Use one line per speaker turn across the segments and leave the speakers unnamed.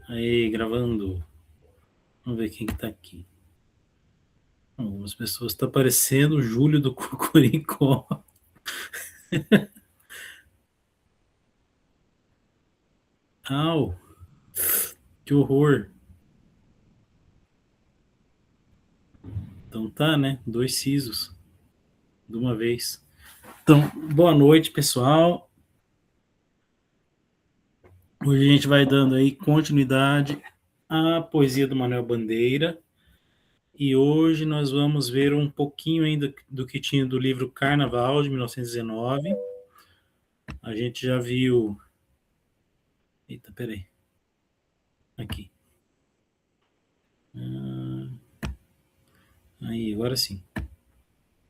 Aí, gravando. Vamos ver quem que tá aqui. Algumas pessoas estão aparecendo o Júlio do Cocoricó. Au, que horror. Então tá, né? 2 sisos de uma vez. Então, boa noite, pessoal. Hoje a gente vai dando aí continuidade à poesia do Manuel Bandeira. E hoje nós vamos ver um pouquinho ainda do que tinha do livro Carnaval, de 1919. A gente já viu. Eita, peraí. Aqui. Aí, agora sim.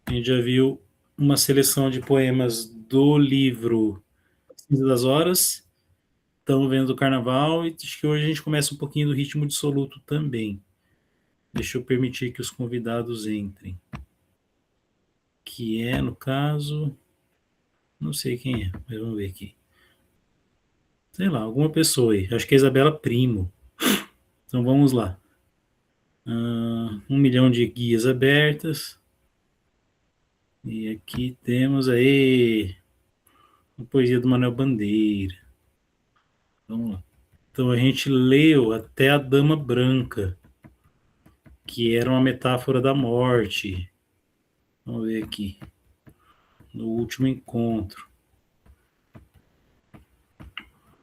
A gente já viu uma seleção de poemas do livro Cinza das Horas. Estamos vendo o Carnaval e acho que hoje a gente começa um pouquinho do Ritmo Dissoluto também. Deixa eu permitir que os convidados entrem. Que é, no caso, não sei quem é, mas vamos ver aqui. Sei lá, alguma pessoa aí. Acho que é a Isabela Primo. Então vamos lá. 1 milhão de guias abertas. E aqui temos aí a poesia do Manuel Bandeira. Vamos lá. Então a gente leu até a Dama Branca, que era uma metáfora da morte. Vamos ver aqui. No último encontro.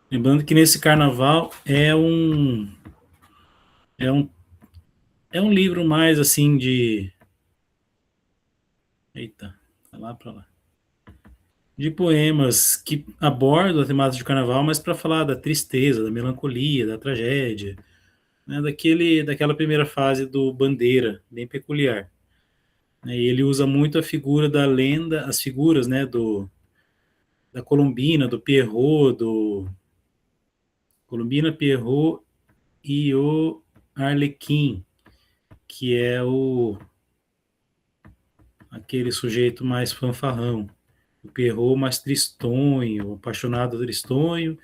Lembrando que nesse carnaval é um é um livro mais assim de eita, tá lá para lá. De poemas que abordam a temática de carnaval, mas para falar da tristeza, da melancolia, da tragédia, né, daquela primeira fase do Bandeira, bem peculiar. E ele usa muito a figura da lenda, as figuras, né, da Colombina, do Pierrot, do Colombina, Pierrot e o Arlequim, que é aquele sujeito mais fanfarrão. O Pierrot mais tristonho, apaixonado tristonho,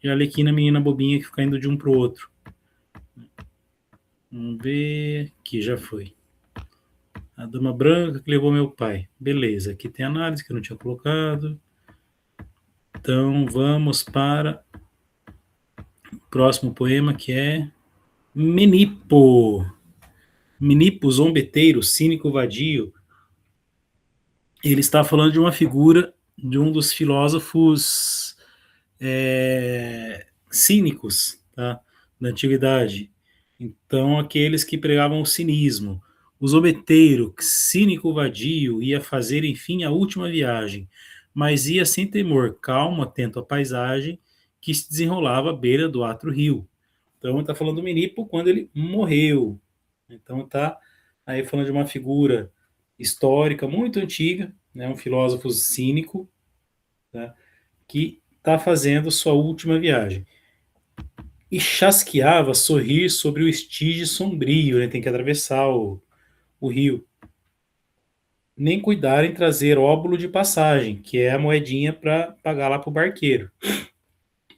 e a Arlequina, menina bobinha que fica indo de um pro outro. Vamos ver, aqui já foi. A Dama Branca que levou meu pai. Beleza, aqui tem análise que eu não tinha colocado. Então vamos para o próximo poema, que é Menipo. Menipo, zombeteiro, cínico, vadio. Ele está falando de uma figura de um dos filósofos cínicos, tá, da antiguidade. Então, aqueles que pregavam o cinismo. O zombeteiro, cínico, vadio, ia fazer, enfim, a última viagem, mas ia sem temor, calmo, atento à paisagem que se desenrolava à beira do atro rio. Então, está falando do Menipo quando ele morreu. Então, está aí falando de uma figura histórica muito antiga, né, um filósofo cínico, tá, que está fazendo sua última viagem. E chasqueava sorrir sobre o estige sombrio, né, tem que atravessar o rio. Nem cuidar em trazer óbolo de passagem, que é a moedinha para pagar lá para o barqueiro.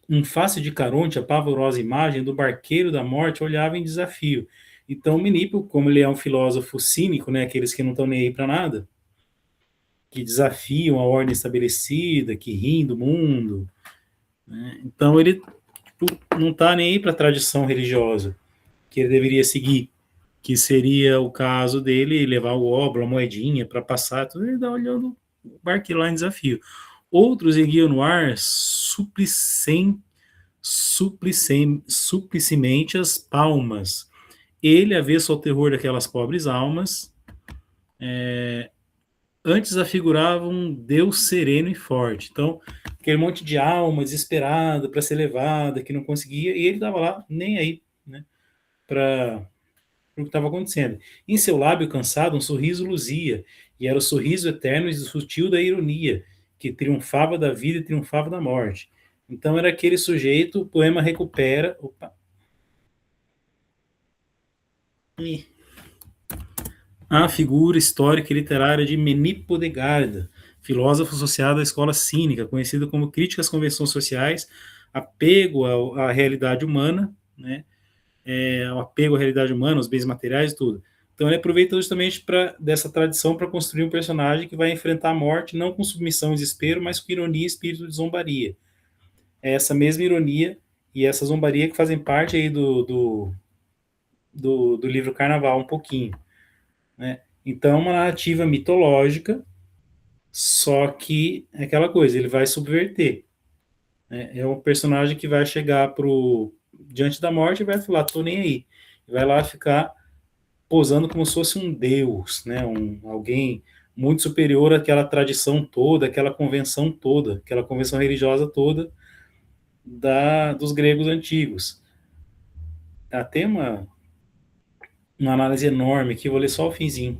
Um face de Caronte, a pavorosa imagem do barqueiro da morte, olhava em desafio. Então, Menipo, como ele é um filósofo cínico, né, aqueles que não estão nem aí para nada, que desafiam a ordem estabelecida, que riem do mundo, né, então ele não está nem aí para a tradição religiosa que ele deveria seguir, que seria o caso dele levar o óbolo, a moedinha para passar, tudo ele está olhando o barqueiro lá em desafio. Outros erguiam no ar suplicemente as palmas. Ele, avesso ao terror daquelas pobres almas, antes afigurava um Deus sereno e forte. Então, aquele monte de alma desesperada para ser levada, que não conseguia, e ele estava lá nem aí, né, para o que estava acontecendo. Em seu lábio cansado, um sorriso luzia, e era o sorriso eterno e sutil da ironia, que triunfava da vida e triunfava da morte. Então era aquele sujeito, o poema recupera. Opa! A figura histórica e literária de Menipo de Garda, filósofo associado à escola cínica, conhecido como crítica às convenções sociais, apego à realidade humana, né, o apego à realidade humana, os bens materiais e tudo. Então ele aproveita justamente dessa tradição para construir um personagem que vai enfrentar a morte não com submissão e desespero, mas com ironia e espírito de zombaria. É essa mesma ironia e essa zombaria que fazem parte aí do livro Carnaval um pouquinho, né? Então é uma narrativa mitológica, só que é aquela coisa, ele vai subverter, né? É um personagem que vai chegar diante da morte e vai falar, tô nem aí. Vai lá ficar posando como se fosse um deus, né? Alguém muito superior àquela tradição toda, aquela convenção toda, aquela convenção religiosa toda dos gregos antigos. Tem uma análise enorme aqui, vou ler só o finzinho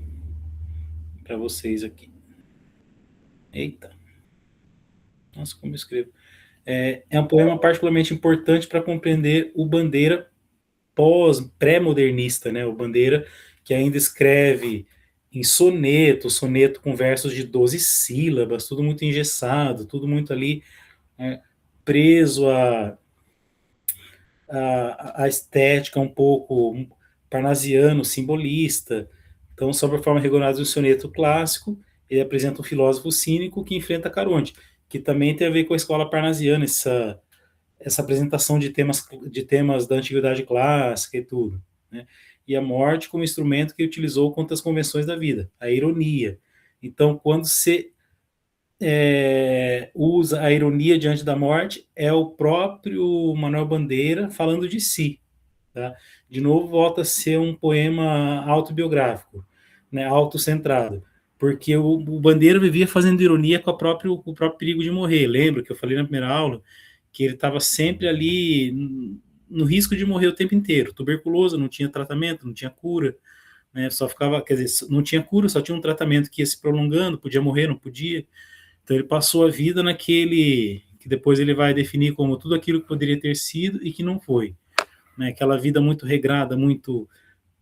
para vocês aqui. Eita, nossa, como eu escrevo. É um poema particularmente importante para compreender o Bandeira pré-modernista, né? O Bandeira que ainda escreve em soneto com versos de 12 sílabas, tudo muito engessado, tudo muito ali preso a estética um pouco parnasiano, simbolista. Então, sobre a forma regulada do soneto clássico, ele apresenta um filósofo cínico que enfrenta Caronte, que também tem a ver com a escola parnasiana, essa apresentação de temas da antiguidade clássica e tudo, né? E a morte como instrumento que utilizou contra as convenções da vida, a ironia. Então, quando se usa a ironia diante da morte, é o próprio Manuel Bandeira falando de si. Tá? De novo, volta a ser um poema autobiográfico, né, autocentrado, porque o Bandeira vivia fazendo ironia com o próprio perigo de morrer. Lembra que eu falei na primeira aula que ele estava sempre ali no risco de morrer o tempo inteiro. Tuberculoso, não tinha tratamento, não tinha cura, né, só ficava, quer dizer, não tinha cura, só tinha um tratamento que ia se prolongando, podia morrer, não podia. Então ele passou a vida naquele que depois ele vai definir como tudo aquilo que poderia ter sido e que não foi, né? Aquela vida muito regrada, muito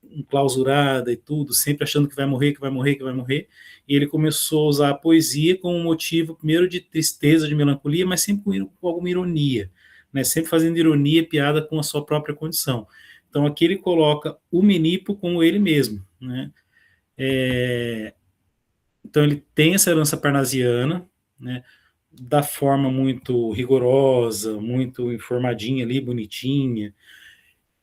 enclausurada e tudo, sempre achando que vai morrer, que vai morrer, que vai morrer. E ele começou a usar a poesia como um motivo, primeiro, de tristeza, de melancolia, mas sempre com alguma ironia, né? Sempre fazendo ironia e piada com a sua própria condição. Então aqui ele coloca o Menipo como ele mesmo, né? Então ele tem essa herança parnasiana, né? Da forma muito rigorosa, muito informadinha ali, bonitinha,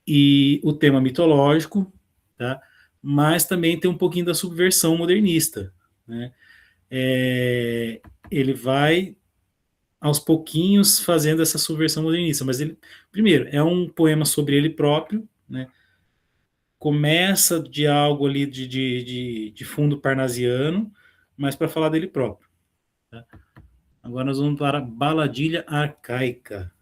e o tema mitológico, tá? Mas também tem um pouquinho da subversão modernista, né? Ele vai aos pouquinhos fazendo essa subversão modernista, mas ele, primeiro, é um poema sobre ele próprio, né? Começa de algo ali de fundo parnasiano, mas para falar dele próprio. Tá? Agora nós vamos para a Baladilha Arcaica.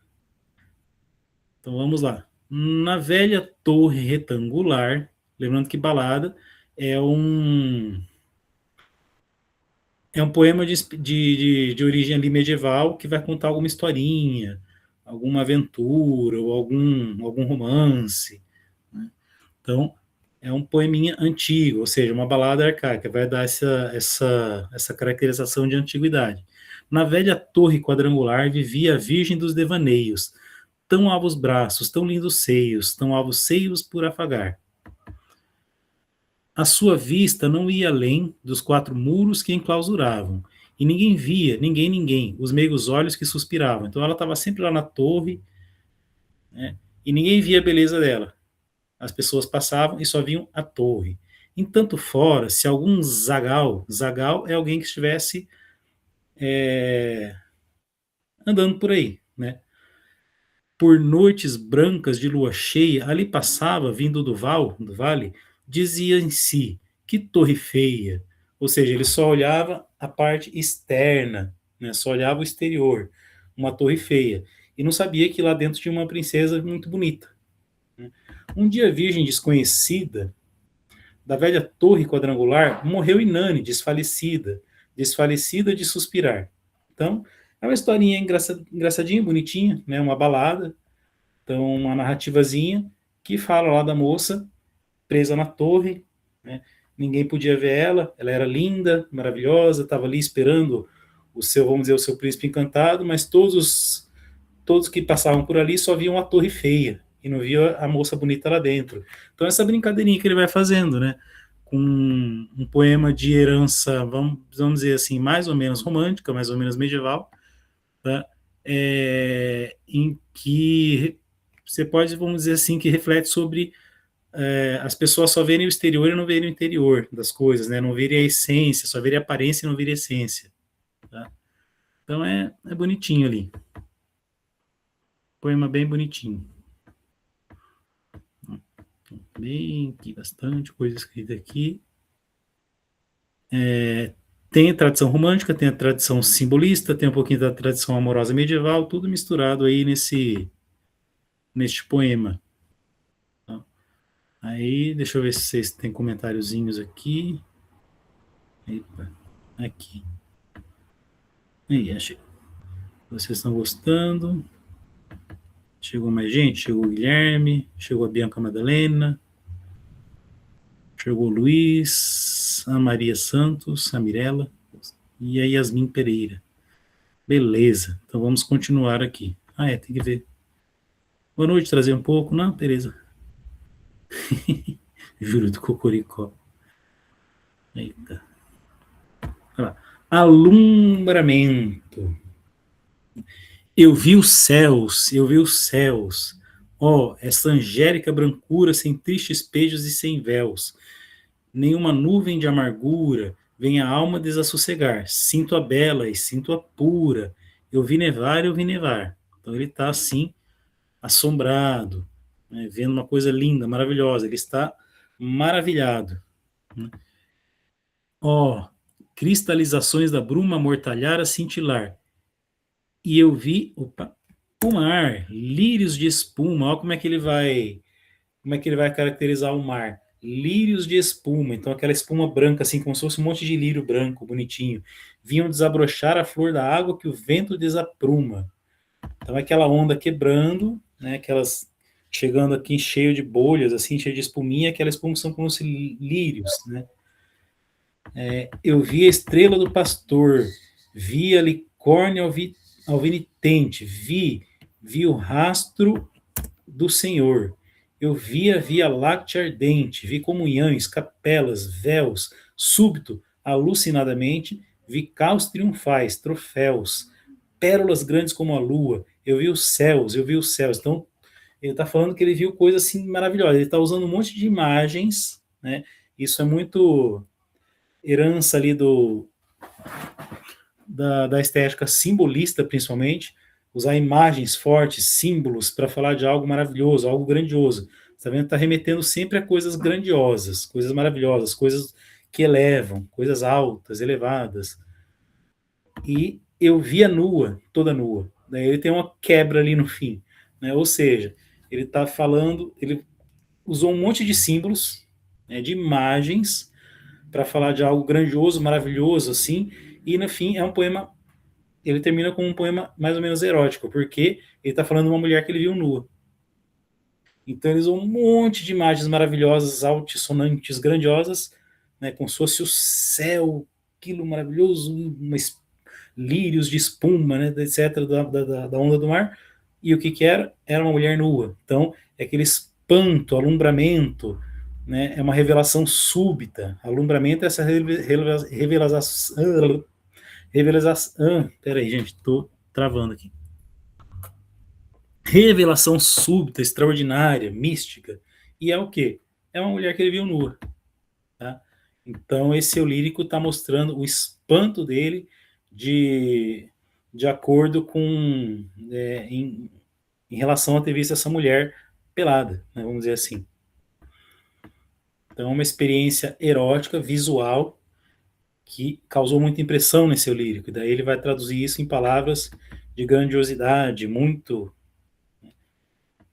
Então vamos lá. Na velha torre retangular, lembrando que balada é um poema de origem ali medieval que vai contar alguma historinha, alguma aventura ou algum romance, né? Então é um poeminha antigo, ou seja, uma balada arcaica, vai dar essa caracterização de antiguidade. Na velha torre quadrangular vivia a Virgem dos Devaneios, tão alvos braços, tão lindos seios, tão alvos seios por afagar. A sua vista não ia além dos 4 muros que enclausuravam, e ninguém via, ninguém, os meigos olhos que suspiravam. Então ela estava sempre lá na torre, né, e ninguém via a beleza dela. As pessoas passavam e só viam a torre. Entanto fora, se algum zagal é alguém que estivesse andando por aí, né? Por noites brancas de lua cheia, ali passava, vindo do vale, dizia em si, que torre feia. Ou seja, ele só olhava a parte externa, né? Só olhava o exterior, uma torre feia. E não sabia que lá dentro tinha uma princesa muito bonita, né? Um dia a virgem desconhecida, da velha torre quadrangular, morreu inane, desfalecida de suspirar. Então, é uma historinha engraçadinha, bonitinha, né? Uma balada, então, uma narrativazinha que fala lá da moça presa na torre, né? Ninguém podia ver ela, ela era linda, maravilhosa, estava ali esperando vamos dizer, o seu príncipe encantado, mas todos que passavam por ali só viam a torre feia, e não via a moça bonita lá dentro. Então essa brincadeirinha que ele vai fazendo, né? Com um poema de herança, vamos dizer assim, mais ou menos romântica, mais ou menos medieval, tá? Em que você pode, vamos dizer assim, que reflete sobre as pessoas só verem o exterior e não verem o interior das coisas, né? Não verem a essência, só verem a aparência e não verem a essência. Tá? Então é bonitinho ali. Poema bem bonitinho. Bem, aqui, bastante coisa escrita aqui. Tem a tradição romântica, tem a tradição simbolista, tem um pouquinho da tradição amorosa medieval, tudo misturado aí neste poema. Tá? Aí, deixa eu ver se vocês têm comentáriozinhos aqui. Epa, aqui. Aí, achei. Vocês estão gostando? Chegou mais gente? Chegou o Guilherme, chegou a Bianca Madalena, chegou o Luiz, a Maria Santos, a Mirella e a Yasmin Pereira. Beleza, então vamos continuar aqui. Tem que ver. Boa noite, trazer um pouco. Não, Tereza. Juro do Cocoricó. Eita. Olha lá. Alumbramento. Eu vi os céus, eu vi os céus. Ó, essa angélica brancura sem tristes pejos e sem véus. Nenhuma nuvem de amargura vem a alma desassossegar. Sinto a bela e sinto a pura. Eu vi nevar, eu vi nevar. Então ele está assim, assombrado, né, vendo uma coisa linda, maravilhosa. Ele está maravilhado. Né? Ó, cristalizações da bruma mortalhar a cintilar. E eu vi, o mar, lírios de espuma. Olha como é que ele vai caracterizar o mar. Lírios de espuma, então aquela espuma branca, assim, como se fosse um monte de lírio branco, bonitinho. Vinham desabrochar a flor da água que o vento desapruma. Então aquela onda quebrando, né, aquelas chegando aqui cheio de bolhas, assim, cheio de espuminha, aquela espuma são como se lírios, né? Eu vi a estrela do pastor, vi a licórnia alvinitente, vi o rastro do Senhor. Eu vi a Via Láctea ardente, vi comunhões, capelas, véus, súbito, alucinadamente, vi caos triunfais, troféus, pérolas grandes como a lua. Eu vi os céus, eu vi os céus. Então, ele está falando que ele viu coisas assim maravilhosas. Ele está usando um monte de imagens, né? Isso é muito herança ali da estética simbolista, principalmente, usar imagens fortes, símbolos, para falar de algo maravilhoso, algo grandioso. Está vendo? Está remetendo sempre a coisas grandiosas, coisas maravilhosas, coisas que elevam, coisas altas, elevadas. E eu via nua, toda nua. Daí ele tem uma quebra ali no fim. Né? Ou seja, ele está falando, ele usou um monte de símbolos, né, de imagens, para falar de algo grandioso, maravilhoso, assim, e no fim é um poema, ele termina com um poema mais ou menos erótico, porque ele está falando de uma mulher que ele viu nua. Então ele usou um monte de imagens maravilhosas, altissonantes, grandiosas, né, como se fosse o céu, aquilo maravilhoso, lírios de espuma, né, etc., da onda do mar, e o que era? Era uma mulher nua. Então, é aquele espanto, alumbramento, né, é uma revelação súbita. Alumbramento é essa revelação. Peraí, gente, tô travando aqui. Revelação súbita, extraordinária, mística. E é o quê? É uma mulher que ele viu nua. Tá? Então, esse eu lírico está mostrando o espanto dele de acordo com em relação a ter visto essa mulher pelada, né, vamos dizer assim. Então, é uma experiência erótica, visual, que causou muita impressão nesse eu lírico. E daí ele vai traduzir isso em palavras de grandiosidade, muito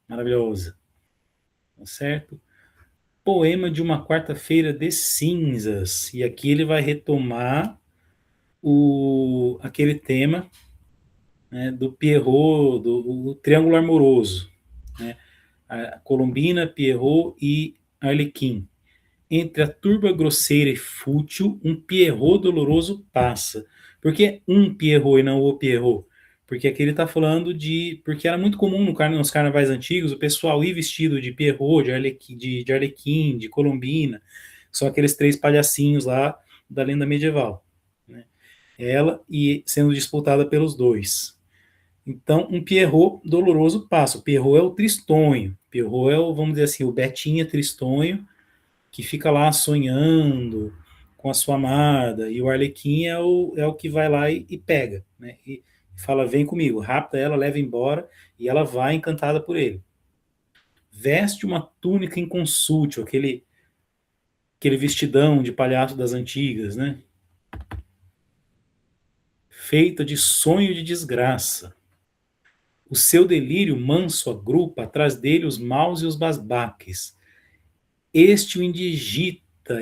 maravilhosa. Tá certo? Poema de uma quarta-feira de cinzas. E aqui ele vai retomar aquele tema, né, do Pierrot, do Triângulo Amoroso, né, a Colombina, Pierrot e Arlequim. Entre a turba grosseira e fútil, um Pierrot doloroso passa. Por que um Pierrot e não o Pierrot? porque aqui ele está falando de... Porque era muito comum nos carnavais antigos o pessoal ir vestido de Pierrot, de Arlequim, de Colombina, são aqueles três palhacinhos lá da lenda medieval, né? Ela e sendo disputada pelos dois. Então, um Pierrot doloroso passa. O Pierrot é o tristonho. Pierrot é o, vamos dizer assim, o Betinha tristonho, que fica lá sonhando com a sua amada. E o Arlequim é o que vai lá e pega, né? E fala, vem comigo, rapta ela, leva embora, e ela vai encantada por ele. Veste uma túnica inconsútil, aquele vestidão de palhaço das antigas, né? Feita de sonho de desgraça. O seu delírio manso agrupa atrás dele os maus e os basbaques. Este o indigita,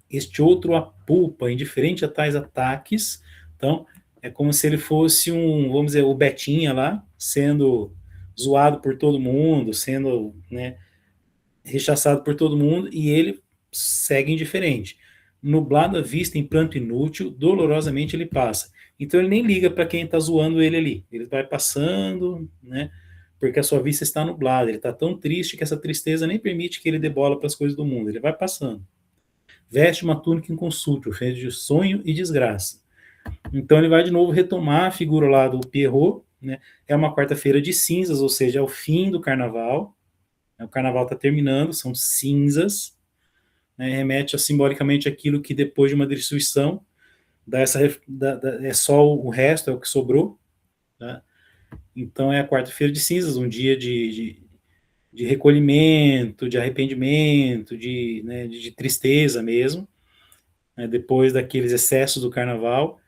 este outro apulpa, indiferente a tais ataques. Então, é como se ele fosse vamos dizer, o Betinha lá, sendo zoado por todo mundo, sendo, né, rechaçado por todo mundo, e ele segue indiferente. Nublado a vista em pranto inútil, dolorosamente ele passa. Então ele nem liga para quem está zoando ele ali. Ele vai passando, né? Porque a sua vista está nublada. Ele está tão triste que essa tristeza nem permite que ele dê bola para as coisas do mundo. Ele vai passando. Veste uma túnica inconsútil, feita de sonho e desgraça. Então ele vai de novo retomar a figura lá do Pierrot, né? É uma quarta-feira de cinzas, ou seja, é o fim do carnaval. O carnaval está terminando, são cinzas, né? Remete simbolicamente aquilo que depois de uma destruição é só o resto, é o que sobrou. Tá? Então é a quarta-feira de cinzas, um dia de recolhimento, de arrependimento, né, de tristeza mesmo, né, depois daqueles excessos do carnaval.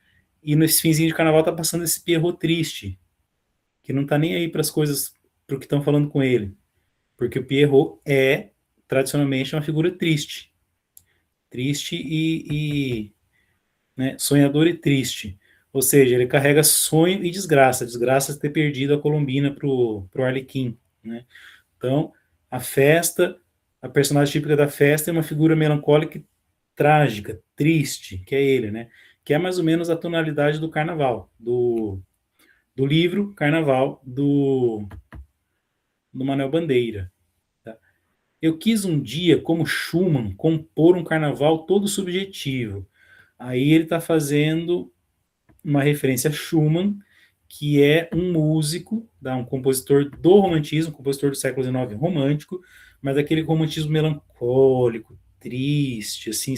E nesse finzinho de carnaval tá passando esse Pierrot triste, que não tá nem aí para as coisas, para o que estão falando com ele. Porque o Pierrot é, tradicionalmente, uma figura triste. Triste né, sonhador e triste. Ou seja, ele carrega sonho e desgraça. Desgraça de ter perdido a Colombina pro Arlequim, né? Então, a festa, a personagem típica da festa é uma figura melancólica e trágica, triste, que é ele, né? Que é mais ou menos a tonalidade do carnaval, do livro Carnaval, do Manuel Bandeira. Tá? Eu quis um dia, como Schumann, compor um carnaval todo subjetivo. Aí ele está fazendo uma referência a Schumann, que é um músico, um compositor do romantismo, um compositor do século XIX romântico, mas aquele romantismo melancólico, triste, assim,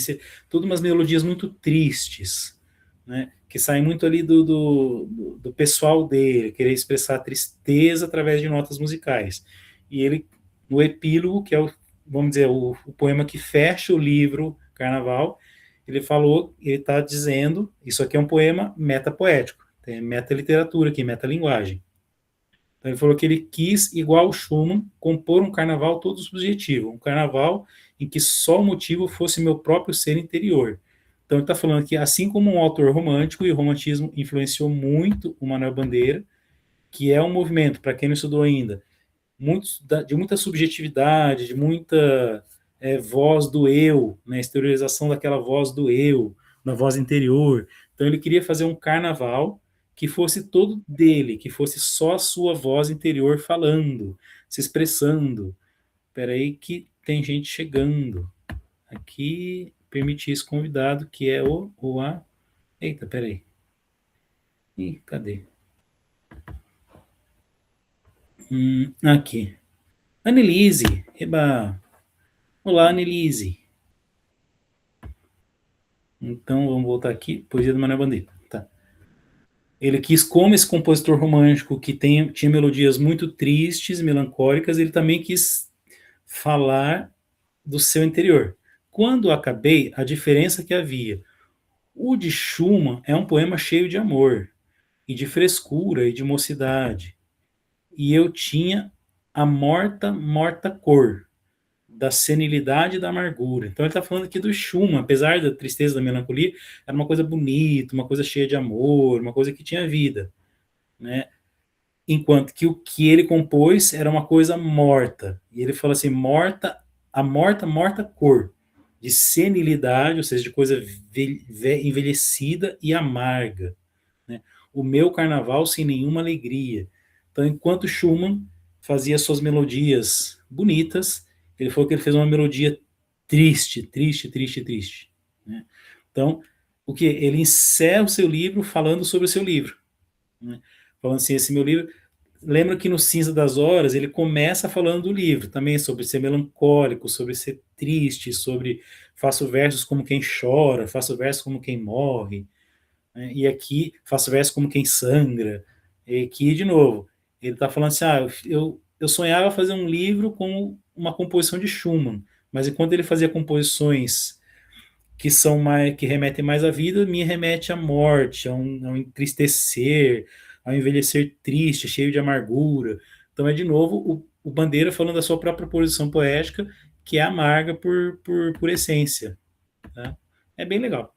todas umas melodias muito tristes, né, que saem muito ali do pessoal dele, querer expressar tristeza através de notas musicais. E ele, no epílogo, que é vamos dizer, o poema que fecha o livro Carnaval, ele falou, ele está dizendo, isso aqui é um poema metapoético, tem meta-literatura aqui, meta-linguagem. Então ele falou que ele quis, igual o Schumann, compor um carnaval todo subjetivo, um carnaval em que só o motivo fosse meu próprio ser interior. Então ele está falando que, assim como um autor romântico, e o romantismo influenciou muito o Manuel Bandeira, que é um movimento, para quem não estudou ainda, de muita subjetividade, de muita voz do eu, né, exteriorização daquela voz do eu, da voz interior. Então ele queria fazer um carnaval que fosse todo dele, que fosse só a sua voz interior falando, se expressando. Espera aí que tem gente chegando. Aqui, permitir esse convidado, que é o a... Eita, peraí. Ih, cadê? Aqui. Annelise, eba. Olá, Annelise. Então, vamos voltar aqui. Poesia do Manuel Bandeira. Tá. Ele quis, como esse compositor romântico que tinha melodias muito tristes, melancólicas, ele também quis falar do seu interior. Quando acabei, a diferença que havia. O de Schumann é um poema cheio de amor, e de frescura, e de mocidade. E eu tinha a morta, morta cor da senilidade e da amargura. Então ele está falando aqui do Schumann, apesar da tristeza, da melancolia, era uma coisa bonita, uma coisa cheia de amor, uma coisa que tinha vida, né? Enquanto que o que ele compôs era uma coisa morta. E ele fala assim, morta, a morta, morta cor, de senilidade, ou seja, de coisa envelhecida e amarga, né? o meu carnaval sem nenhuma alegria. Então, enquanto Schumann fazia suas melodias bonitas, ele falou que ele fez uma melodia triste, triste, triste, triste. Né? Então, o que? Ele encerra o seu livro falando sobre o seu livro. Né? Falando assim, esse meu livro... Lembra que no Cinza das Horas ele começa falando do livro também, sobre ser melancólico, sobre ser triste, sobre faço versos como quem chora, faço versos como quem morre, né? E aqui faço versos como quem sangra. E aqui, de novo, ele está falando assim, eu sonhava fazer um livro com uma composição de Schumann, mas enquanto ele fazia composições que são mais, que remetem mais à vida, me remete à morte, a um entristecer, ao envelhecer triste, cheio de amargura. Então é de novo o Bandeira falando da sua própria posição poética, que é amarga por essência. Tá? É bem legal.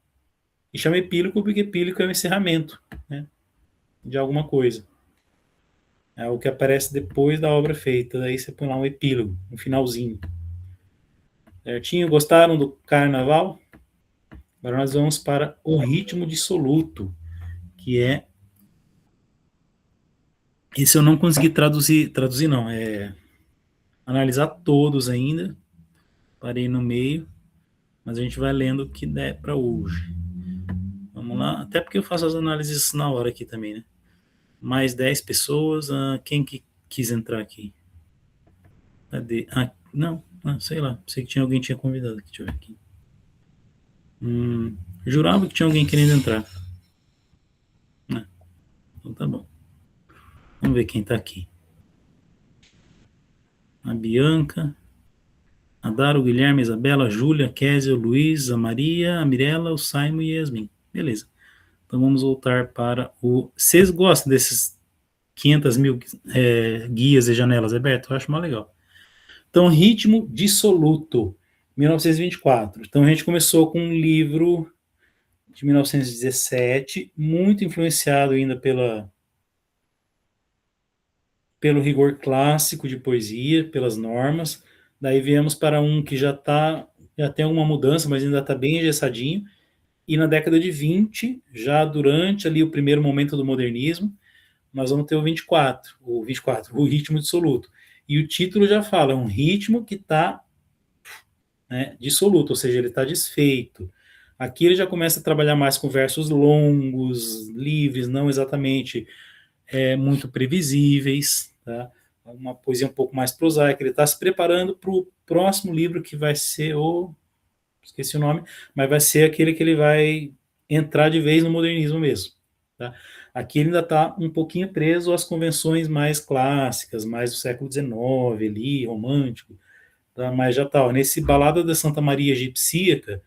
E chama epílogo porque epílogo é o encerramento, né, de alguma coisa. É o que aparece depois da obra feita. Daí você põe lá um epílogo, um finalzinho. Certinho? Gostaram do carnaval? Agora nós vamos para o ritmo dissoluto, que é... Esse eu não consegui traduzir não, analisar todos ainda, parei no meio, mas a gente vai lendo o que der para hoje. Vamos lá, até porque eu faço as análises na hora aqui também, né? Mais 10 pessoas, quem que quis entrar aqui? Cadê? Não, sei lá, sei que tinha alguém que tinha convidado aqui, deixa eu ver aqui. Jurava que tinha alguém querendo entrar. Então tá bom. Vamos ver quem tá aqui. A Bianca, a Dara, o Guilherme, a Isabela, a Júlia, a Kézia, o Luiz, a Maria, a Mirella, o Simon e a Yasmin. Beleza. Então vamos voltar para o... Vocês gostam desses 500 mil guias e janelas abertas? Eu acho mais legal. Então, Ritmo Dissoluto, 1924. Então a gente começou com um livro de 1917, muito influenciado ainda pelo rigor clássico de poesia, pelas normas. Daí viemos para um que já tem alguma mudança, mas ainda está bem engessadinho. E na década de 20, já durante ali o primeiro momento do modernismo, nós vamos ter o ritmo dissoluto. E o título já fala, é um ritmo que está, né, dissoluto, ou seja, ele está desfeito. Aqui ele já começa a trabalhar mais com versos longos, livres, não exatamente muito previsíveis, tá? Uma poesia um pouco mais prosaica. Ele está se preparando para o próximo livro que vai ser esqueci o nome, mas vai ser aquele que ele vai entrar de vez no modernismo mesmo. Tá? Aqui ele ainda está um pouquinho preso às convenções mais clássicas, mais do século XIX, ali, romântico, tá? Mas já está, nesse Balada da Santa Maria Egipsíaca,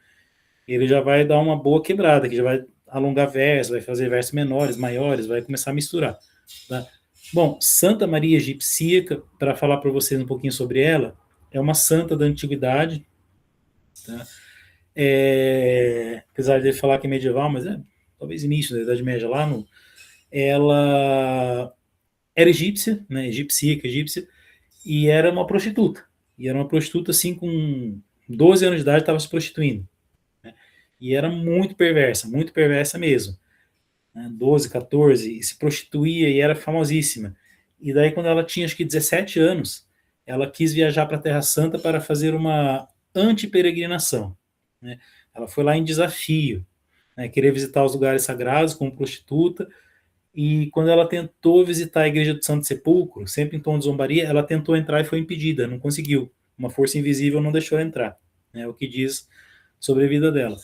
ele já vai dar uma boa quebrada, que já vai alongar versos, vai fazer versos menores, maiores, vai começar a misturar. Tá? Bom, Santa Maria Egipsíaca, para falar para vocês um pouquinho sobre ela, é uma santa da antiguidade, tá? Apesar de ele falar que é medieval, mas talvez início da Idade Média lá, ela era egípcia, né, egípcia, e era uma prostituta. E era uma prostituta assim com 12 anos de idade, estava se prostituindo. Né, e era muito perversa mesmo. Né, 12, 14, e se prostituía e era famosíssima. E daí quando ela tinha acho que 17 anos, ela quis viajar para a Terra Santa para fazer uma anti-peregrinação. Né? Ela foi lá em desafio, né, querer visitar os lugares sagrados como prostituta, e quando ela tentou visitar a igreja do Santo Sepulcro, sempre em tom de zombaria, ela tentou entrar e foi impedida, não conseguiu. Uma força invisível não deixou ela entrar. É o que diz sobre a vida dela.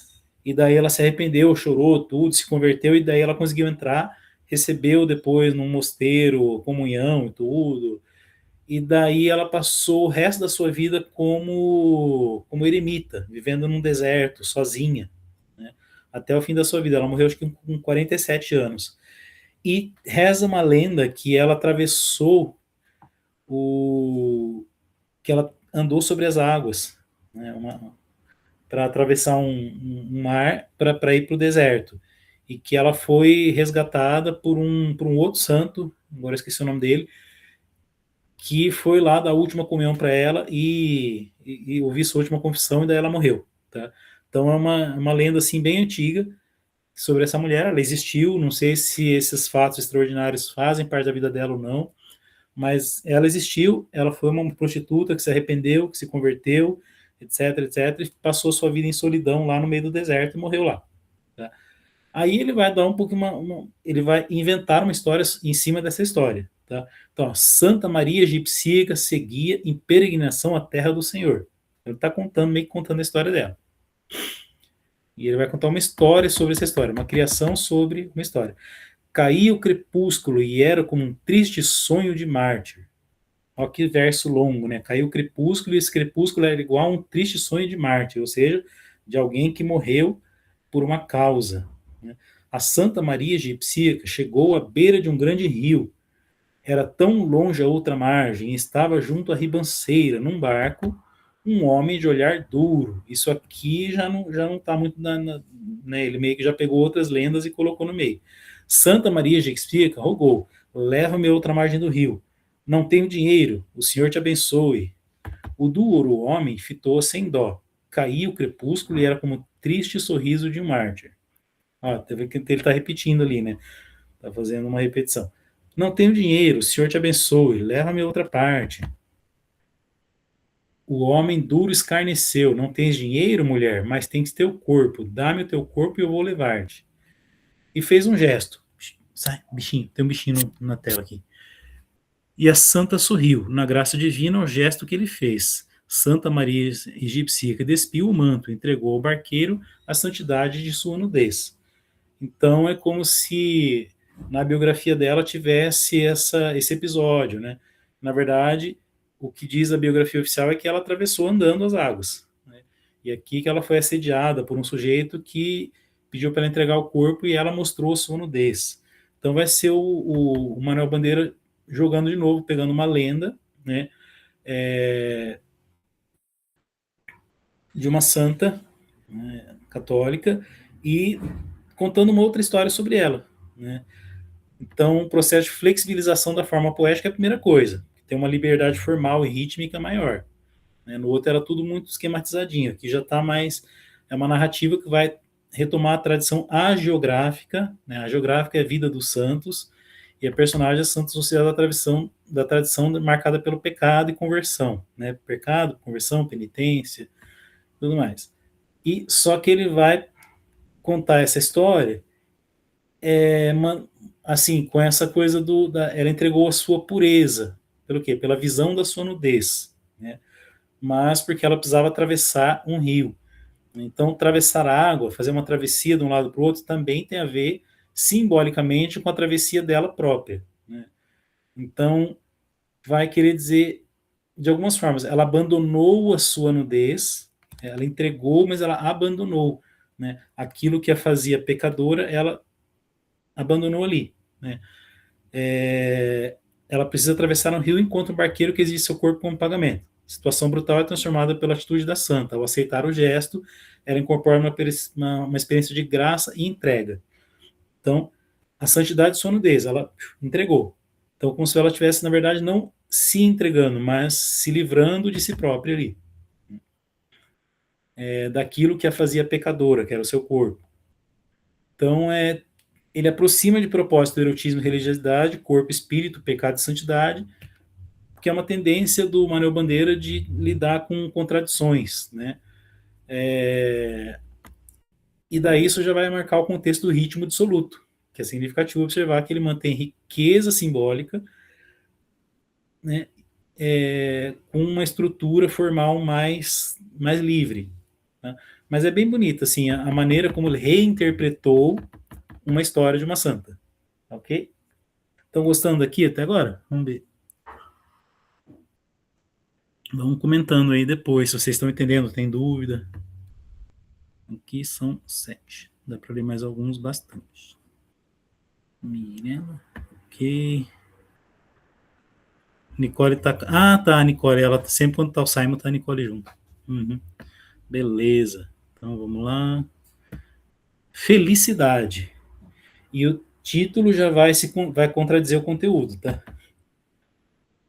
E daí ela se arrependeu, chorou, tudo, se converteu, e daí ela conseguiu entrar, recebeu depois num mosteiro comunhão e tudo, e daí ela passou o resto da sua vida como eremita, vivendo num deserto, sozinha, né? Até o fim da sua vida. Ela morreu acho que com 47 anos. E reza uma lenda que ela atravessou que ela andou sobre as águas, né? Para atravessar um mar para ir para o deserto. E que ela foi resgatada por um outro santo, agora esqueci o nome dele, que foi lá dar a última comunhão para ela e ouvir sua última confissão, e daí ela morreu. Tá? Então é uma lenda assim bem antiga, sobre essa mulher. Ela existiu, não sei se esses fatos extraordinários fazem parte da vida dela ou não, mas ela existiu, ela foi uma prostituta que se arrependeu, que se converteu, etc, etc, e passou sua vida em solidão lá no meio do deserto e morreu lá. Tá? Aí ele vai dar um pouco ele vai inventar uma história em cima dessa história. Tá? Então, ó, Santa Maria Egipsíaca seguia em peregrinação à terra do Senhor. Ele está contando, meio que contando a história dela. E ele vai contar uma história sobre essa história, uma criação sobre uma história. Caía o crepúsculo e era como um triste sonho de mártir. Olha que verso longo, né? Caiu o crepúsculo e esse crepúsculo era igual a um triste sonho de mártir, ou seja, de alguém que morreu por uma causa. Né? A Santa Maria Egipsíaca chegou à beira de um grande rio. Era tão longe a outra margem, estava junto à ribanceira, num barco, um homem de olhar duro. Isso aqui já não está muito né? Ele meio que já pegou outras lendas e colocou no meio. Santa Maria Egipsíaca rogou: leva-me a outra margem do rio. Não tenho dinheiro, o Senhor te abençoe. O duro homem fitou sem dó. Caía o crepúsculo e era como o triste sorriso de um mártir. Ah, teve que ele está repetindo ali, né? Está fazendo uma repetição. Não tenho dinheiro, o Senhor te abençoe, leva-me a outra parte. O homem duro escarneceu. Não tens dinheiro, mulher, mas tens teu corpo. Dá-me o teu corpo e eu vou levar-te. E fez um gesto. Sai, bichinho, tem um bichinho na tela aqui. E a santa sorriu, na graça divina, ao gesto que ele fez. Santa Maria Egipsíaca despiu o manto, entregou ao barqueiro a santidade de sua nudez. Então é como se na biografia dela tivesse esse episódio, né? Na verdade, o que diz a biografia oficial é que ela atravessou andando as águas. Né? E aqui que ela foi assediada por um sujeito que pediu para ela entregar o corpo e ela mostrou sua nudez. Então vai ser o Manuel Bandeira jogando de novo, pegando uma lenda, né? De uma santa, né, católica e contando uma outra história sobre ela, né? Então, o processo de flexibilização da forma poética é a primeira coisa, tem uma liberdade formal e rítmica maior. Né? No outro era tudo muito esquematizadinho, aqui já está mais, é uma narrativa que vai retomar a tradição hagiográfica, né? A hagiográfica é a vida dos santos, e a personagem é santa associada da tradição marcada pelo pecado e conversão, né? Pecado, conversão, penitência, tudo mais. E só que ele vai contar essa história assim, com essa coisa ela entregou a sua pureza, pelo quê? Pela visão da sua nudez, né? Mas porque ela precisava atravessar um rio. Então, atravessar a água, fazer uma travessia de um lado para o outro, também tem a ver simbolicamente com a travessia dela própria, né? Então, vai querer dizer, de algumas formas, ela abandonou a sua nudez, ela entregou, mas ela abandonou, né? Aquilo que a fazia pecadora, ela abandonou ali, né? Ela precisa atravessar um rio enquanto o barqueiro que exige seu corpo como pagamento. A situação brutal é transformada pela atitude da santa. Ao aceitar o gesto, ela incorpora uma experiência de graça e entrega. Então, a santidade de sua nudez, ela entregou. Então, como se ela estivesse, na verdade, não se entregando, mas se livrando de si própria ali. Daquilo que a fazia pecadora, que era o seu corpo. Então, ele aproxima de propósito do erotismo e religiosidade, corpo, espírito, pecado e santidade, que é uma tendência do Manuel Bandeira de lidar com contradições, né? E daí isso já vai marcar o contexto do ritmo dissoluto, que é significativo observar que ele mantém riqueza simbólica, né? Com uma estrutura formal mais livre. Né? Mas é bem bonito, assim, a maneira como ele reinterpretou uma história de uma santa. Ok? Estão gostando aqui até agora? Vamos ver. Vão comentando aí depois, se vocês estão entendendo, tem dúvida. Aqui são 7. Dá para ler mais alguns bastante. Miriam, ok. Nicole tá. Ah, tá, a Nicole. Ela sempre quando tá o Simon, tá a Nicole junto. Uhum. Beleza. Então vamos lá. Felicidade. E o título já vai contradizer o conteúdo, tá?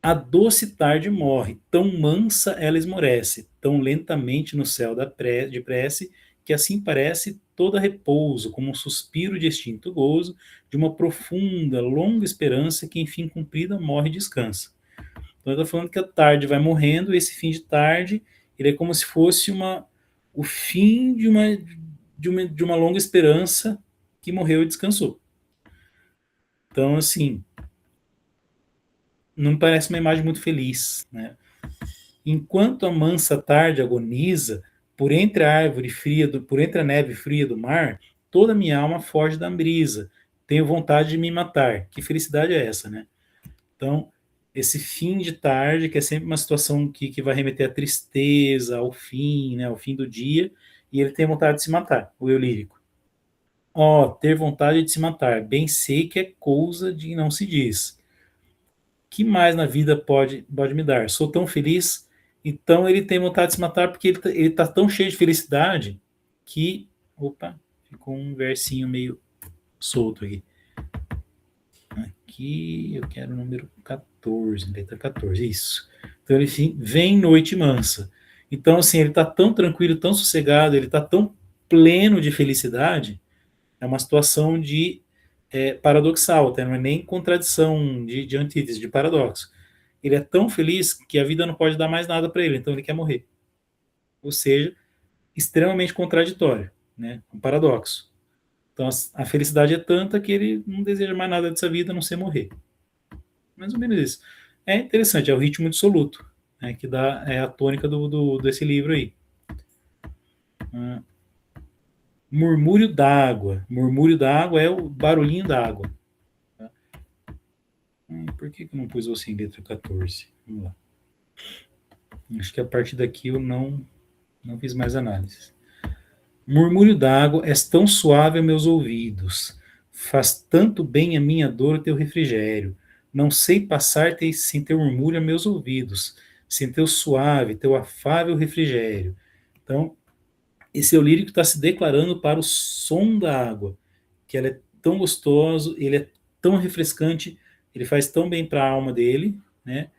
A doce tarde morre, tão mansa ela esmorece, tão lentamente no céu de prece, que assim parece toda repouso, como um suspiro de extinto gozo, de uma profunda, longa esperança que, enfim cumprida, morre e descansa. Então, ele está falando que a tarde vai morrendo, e esse fim de tarde, ele é como se fosse o fim de uma longa esperança que morreu e descansou. Então, assim, não me parece uma imagem muito feliz, né? Enquanto a mansa tarde agoniza por entre a neve fria do mar, toda minha alma foge da brisa. Tenho vontade de me matar. Que felicidade é essa, né? Então, esse fim de tarde, que é sempre uma situação que vai remeter à tristeza, ao fim, né, ao fim do dia, e ele tem vontade de se matar, o eu lírico. Ó, ter vontade de se matar, bem sei que é coisa de não se diz. Que mais na vida pode me dar? Sou tão feliz. Então ele tem vontade de se matar porque ele tá tão cheio de felicidade que. Opa, ficou um versinho meio solto aqui. Aqui eu quero o número 14, letra 14, isso. Então ele vem noite mansa. Então, assim, ele está tão tranquilo, tão sossegado, ele está tão pleno de felicidade. É uma situação de paradoxal, até não é nem contradição de antítese, de paradoxo. Ele é tão feliz que a vida não pode dar mais nada para ele, então ele quer morrer. Ou seja, extremamente contraditório, né? Um paradoxo. Então a felicidade é tanta que ele não deseja mais nada dessa vida a não ser morrer. Mais ou menos isso. É interessante, é o ritmo dissoluto, né, que dá a tônica desse livro aí. Murmúrio d'água. Murmúrio d'água é o barulhinho d'água. Tá? Por que eu não pus você em letra 14? Vamos lá. Acho que a partir daqui eu não fiz mais análises. Murmúrio d'água, és tão suave a meus ouvidos. Faz tanto bem a minha dor o teu refrigério. Não sei passar-te sem teu murmúrio a meus ouvidos, sem teu suave, teu afável refrigério. Então, esse eu lírico está se declarando para o som da água, que ela é tão gostoso, ele é tão refrescante, ele faz tão bem para a alma dele, né,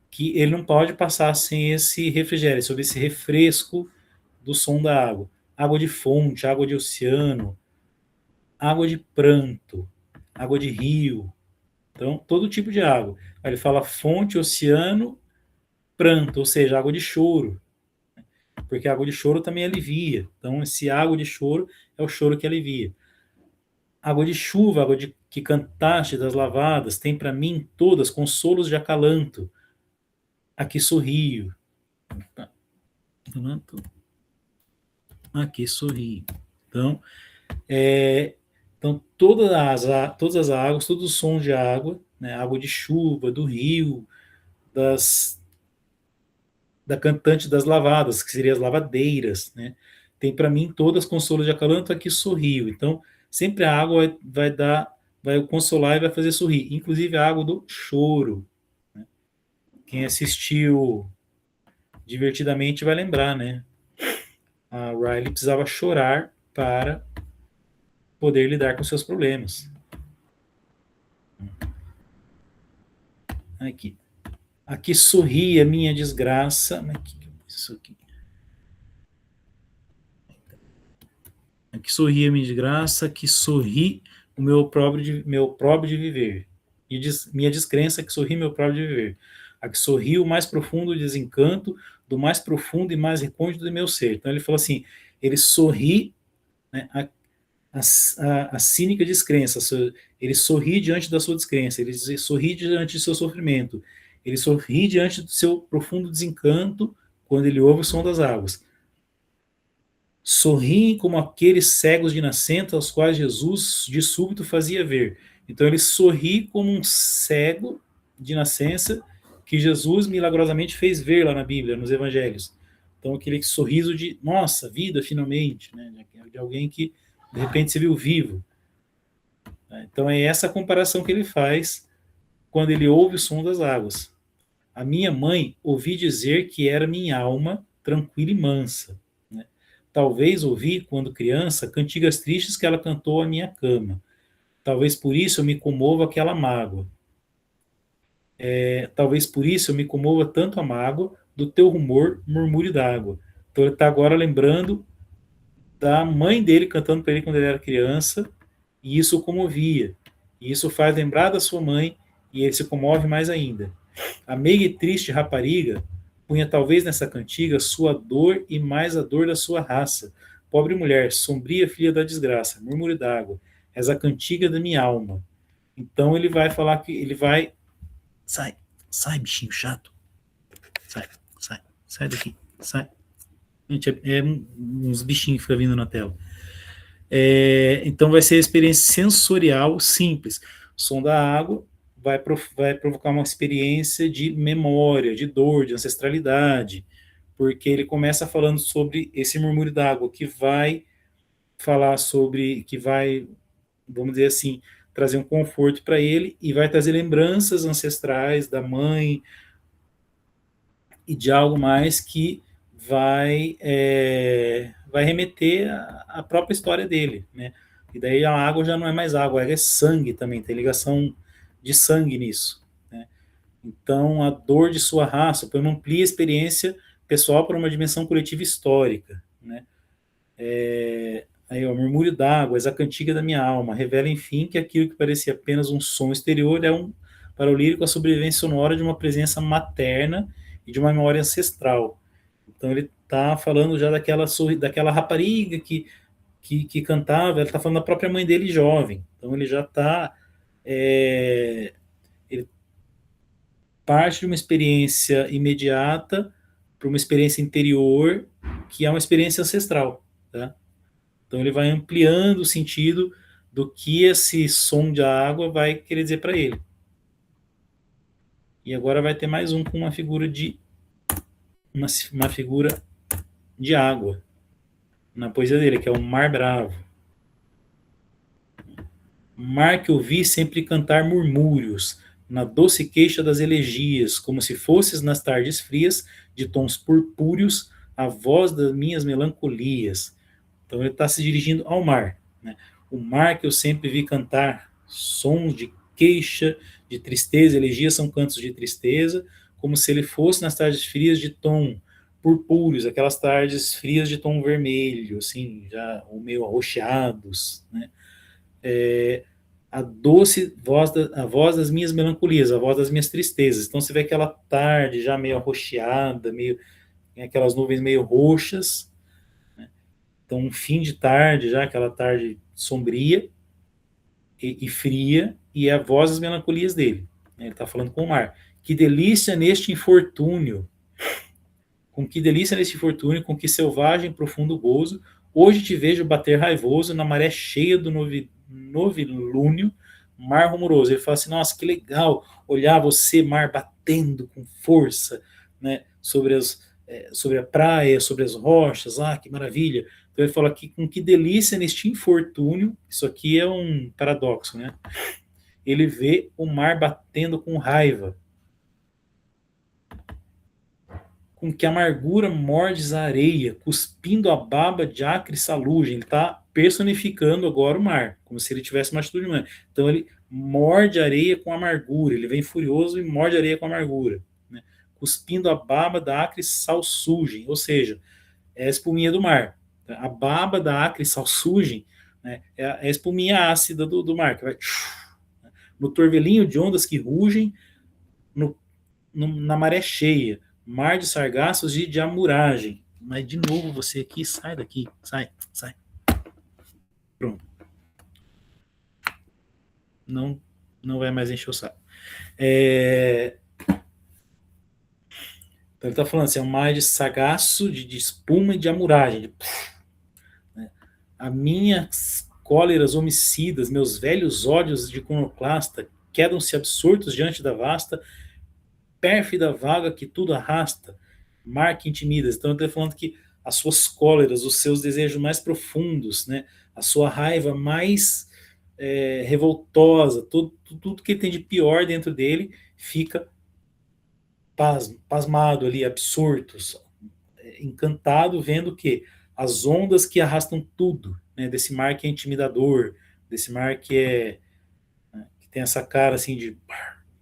que ele não pode passar sem esse refrigério, sobre esse refresco do som da água. Água de fonte, água de oceano, água de pranto, água de rio. Então, todo tipo de água. Aí ele fala fonte, oceano, pranto, ou seja, água de choro. Porque a água de choro também alivia. Então, esse água de choro é o choro que alivia. Água de chuva, que cantaste das lavadas, tem para mim todas consolos de acalanto. Aqui sorrio. Aqui sorrio. Então, todas as águas, todos os sons de água, né, água de chuva, do rio, da cantante das lavadas, que seriam as lavadeiras, né? Tem para mim todas consolos de acalanto, aqui sorrio. Então, sempre a água vai consolar e vai fazer sorrir. Inclusive a água do choro. Né? Quem assistiu Divertidamente vai lembrar, né? A Riley precisava chorar para poder lidar com seus problemas. Aqui. Aqui sorri a minha desgraça. Isso aqui. Aqui sorri a minha desgraça, que sorri o meu próprio de viver. E minha descrença que sorri meu próprio de viver. A que sorri o mais profundo desencanto do mais profundo e mais recôndito do meu ser. Então ele falou assim, ele sorri, né, a cínica descrença, ele sorri diante da sua descrença, ele sorri diante do seu sofrimento, ele sorri diante do seu profundo desencanto quando ele ouve o som das águas. Sorriem como aqueles cegos de nascença aos quais Jesus de súbito fazia ver. Então ele sorri como um cego de nascença que Jesus milagrosamente fez ver lá na Bíblia, nos Evangelhos. Então aquele sorriso de, nossa, vida finalmente, né? De alguém que de repente se viu vivo. Então é essa comparação que ele faz quando ele ouve o som das águas. A minha mãe ouvi dizer que era minha alma tranquila e mansa. Né? Talvez ouvi, quando criança, cantigas tristes que ela cantou à minha cama. Talvez por isso eu me comova aquela mágoa. Talvez por isso eu me comova tanto a mágoa do teu rumor, murmúrio d'água. Então ele está agora lembrando da mãe dele cantando para ele quando ele era criança, e isso o comovia. E isso faz lembrar da sua mãe, e ele se comove mais ainda. A meiga e triste rapariga punha talvez nessa cantiga sua dor e mais a dor da sua raça. Pobre mulher, sombria filha da desgraça, murmúrio d'água, és a cantiga da minha alma. Então ele vai falar que ele vai. Sai, sai, bichinho chato. Sai, sai, sai daqui, sai. Gente, é uns bichinhos que ficam vindo na tela. Então vai ser a experiência sensorial simples. O som da água vai provocar uma experiência de memória, de dor, de ancestralidade, porque ele começa falando sobre esse murmúrio da água, que vai falar sobre, que vai, vamos dizer assim, trazer um conforto para ele e vai trazer lembranças ancestrais da mãe e de algo mais que vai remeter à própria história dele, né? E daí a água já não é mais água, é sangue também, tem ligação de sangue nisso, né? Então a dor de sua raça, por amplia a experiência pessoal para uma dimensão coletiva histórica, né? Aí, ó, murmúrio d'água, essa cantiga da minha alma, revela enfim que aquilo que parecia apenas um som exterior é para o lírico a sobrevivência sonora de uma presença materna e de uma memória ancestral. Então ele está falando já daquela rapariga que cantava, ele está falando da própria mãe dele jovem. Então ele já está. Ele parte de uma experiência imediata para uma experiência interior, que é uma experiência ancestral. Tá? Então ele vai ampliando o sentido do que esse som de água vai querer dizer para ele. E agora vai ter mais um com uma figura de água na poesia dele, que é o Mar Bravo. Mar que ouvi sempre cantar murmúrios, na doce queixa das elegias, como se fosses nas tardes frias, de tons purpúreos, a voz das minhas melancolias. Então ele está se dirigindo ao mar, né? O mar que eu sempre vi cantar sons de queixa, de tristeza, elegias são cantos de tristeza, como se ele fosse nas tardes frias de tom purpúreos, aquelas tardes frias de tom vermelho, assim, já ou meio arroxeados, né? A doce a voz das minhas melancolias, a voz das minhas tristezas. Então você vê aquela tarde já meio arroxeada, meio aquelas nuvens meio roxas, né? Então um fim de tarde já, aquela tarde sombria e fria, e é a voz das melancolias dele, né? Ele está falando com o mar. Que delícia neste infortúnio, com que delícia neste infortúnio, com que selvagem profundo gozo, hoje te vejo bater raivoso na maré cheia do novilúnio, mar rumoroso. Ele fala assim, nossa, que legal olhar você, mar, batendo com força, né, sobre a praia, sobre as rochas, que maravilha. Então ele fala aqui, com que delícia neste infortúnio, isso aqui é um paradoxo, né? Ele vê o mar batendo com raiva, com que amargura mordes a areia, cuspindo a baba de acre salugem. Ele está personificando agora o mar, como se ele tivesse uma atitude humana. Então ele morde a areia com amargura, ele vem furioso e morde a areia com amargura, né? Cuspindo a baba da acre salsugem, ou seja, é a espuminha do mar. A baba da acre salsugem, né, é a espuminha ácida do mar, que vai no torvelinho de ondas que rugem, no na maré cheia, mar de sargassos e de amuragem. Mas de novo você aqui, sai daqui, sai, sai. Pronto. Não, não vai mais encher o saco. Então ele está falando assim, é um mar de sargaço, de espuma e de amuragem. Né? As minhas cóleras homicidas, meus velhos ódios de iconoclasta, quedam-se absortos diante da vasta pérfida vaga que tudo arrasta, mar que intimidas. Então ele está falando que as suas cóleras, os seus desejos mais profundos, né, a sua raiva mais revoltosa, tudo que ele tem de pior dentro dele fica pasmado ali, absorto, encantado, vendo que as ondas que arrastam tudo, né, desse mar que é intimidador, desse mar que tem essa cara assim de.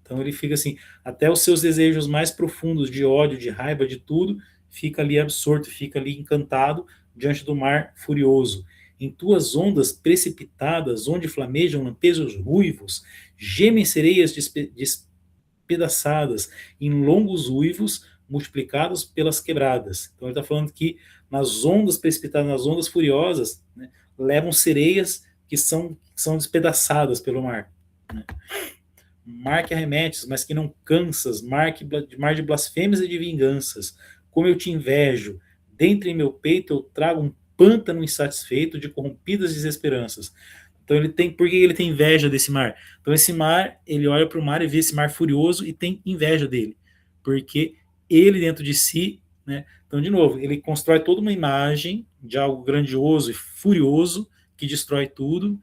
Então ele fica assim, até os seus desejos mais profundos de ódio, de raiva, de tudo, fica ali absorto, fica ali encantado diante do mar furioso. Em tuas ondas precipitadas, onde flamejam lampejos ruivos, gemem sereias despedaçadas em longos uivos multiplicados pelas quebradas. Então ele está falando que nas ondas precipitadas, nas ondas furiosas, né, levam sereias que são despedaçadas pelo mar. Né? Mar que arremetes, mas que não cansas, mar de blasfêmias e de vinganças. Como eu te invejo, dentro em meu peito eu trago um pântano insatisfeito de corrompidas desesperanças. Então ele tem, por que ele tem inveja desse mar? Então esse mar, ele olha para o mar e vê esse mar furioso e tem inveja dele, porque ele dentro de si, né? Então de novo, ele constrói toda uma imagem de algo grandioso e furioso que destrói tudo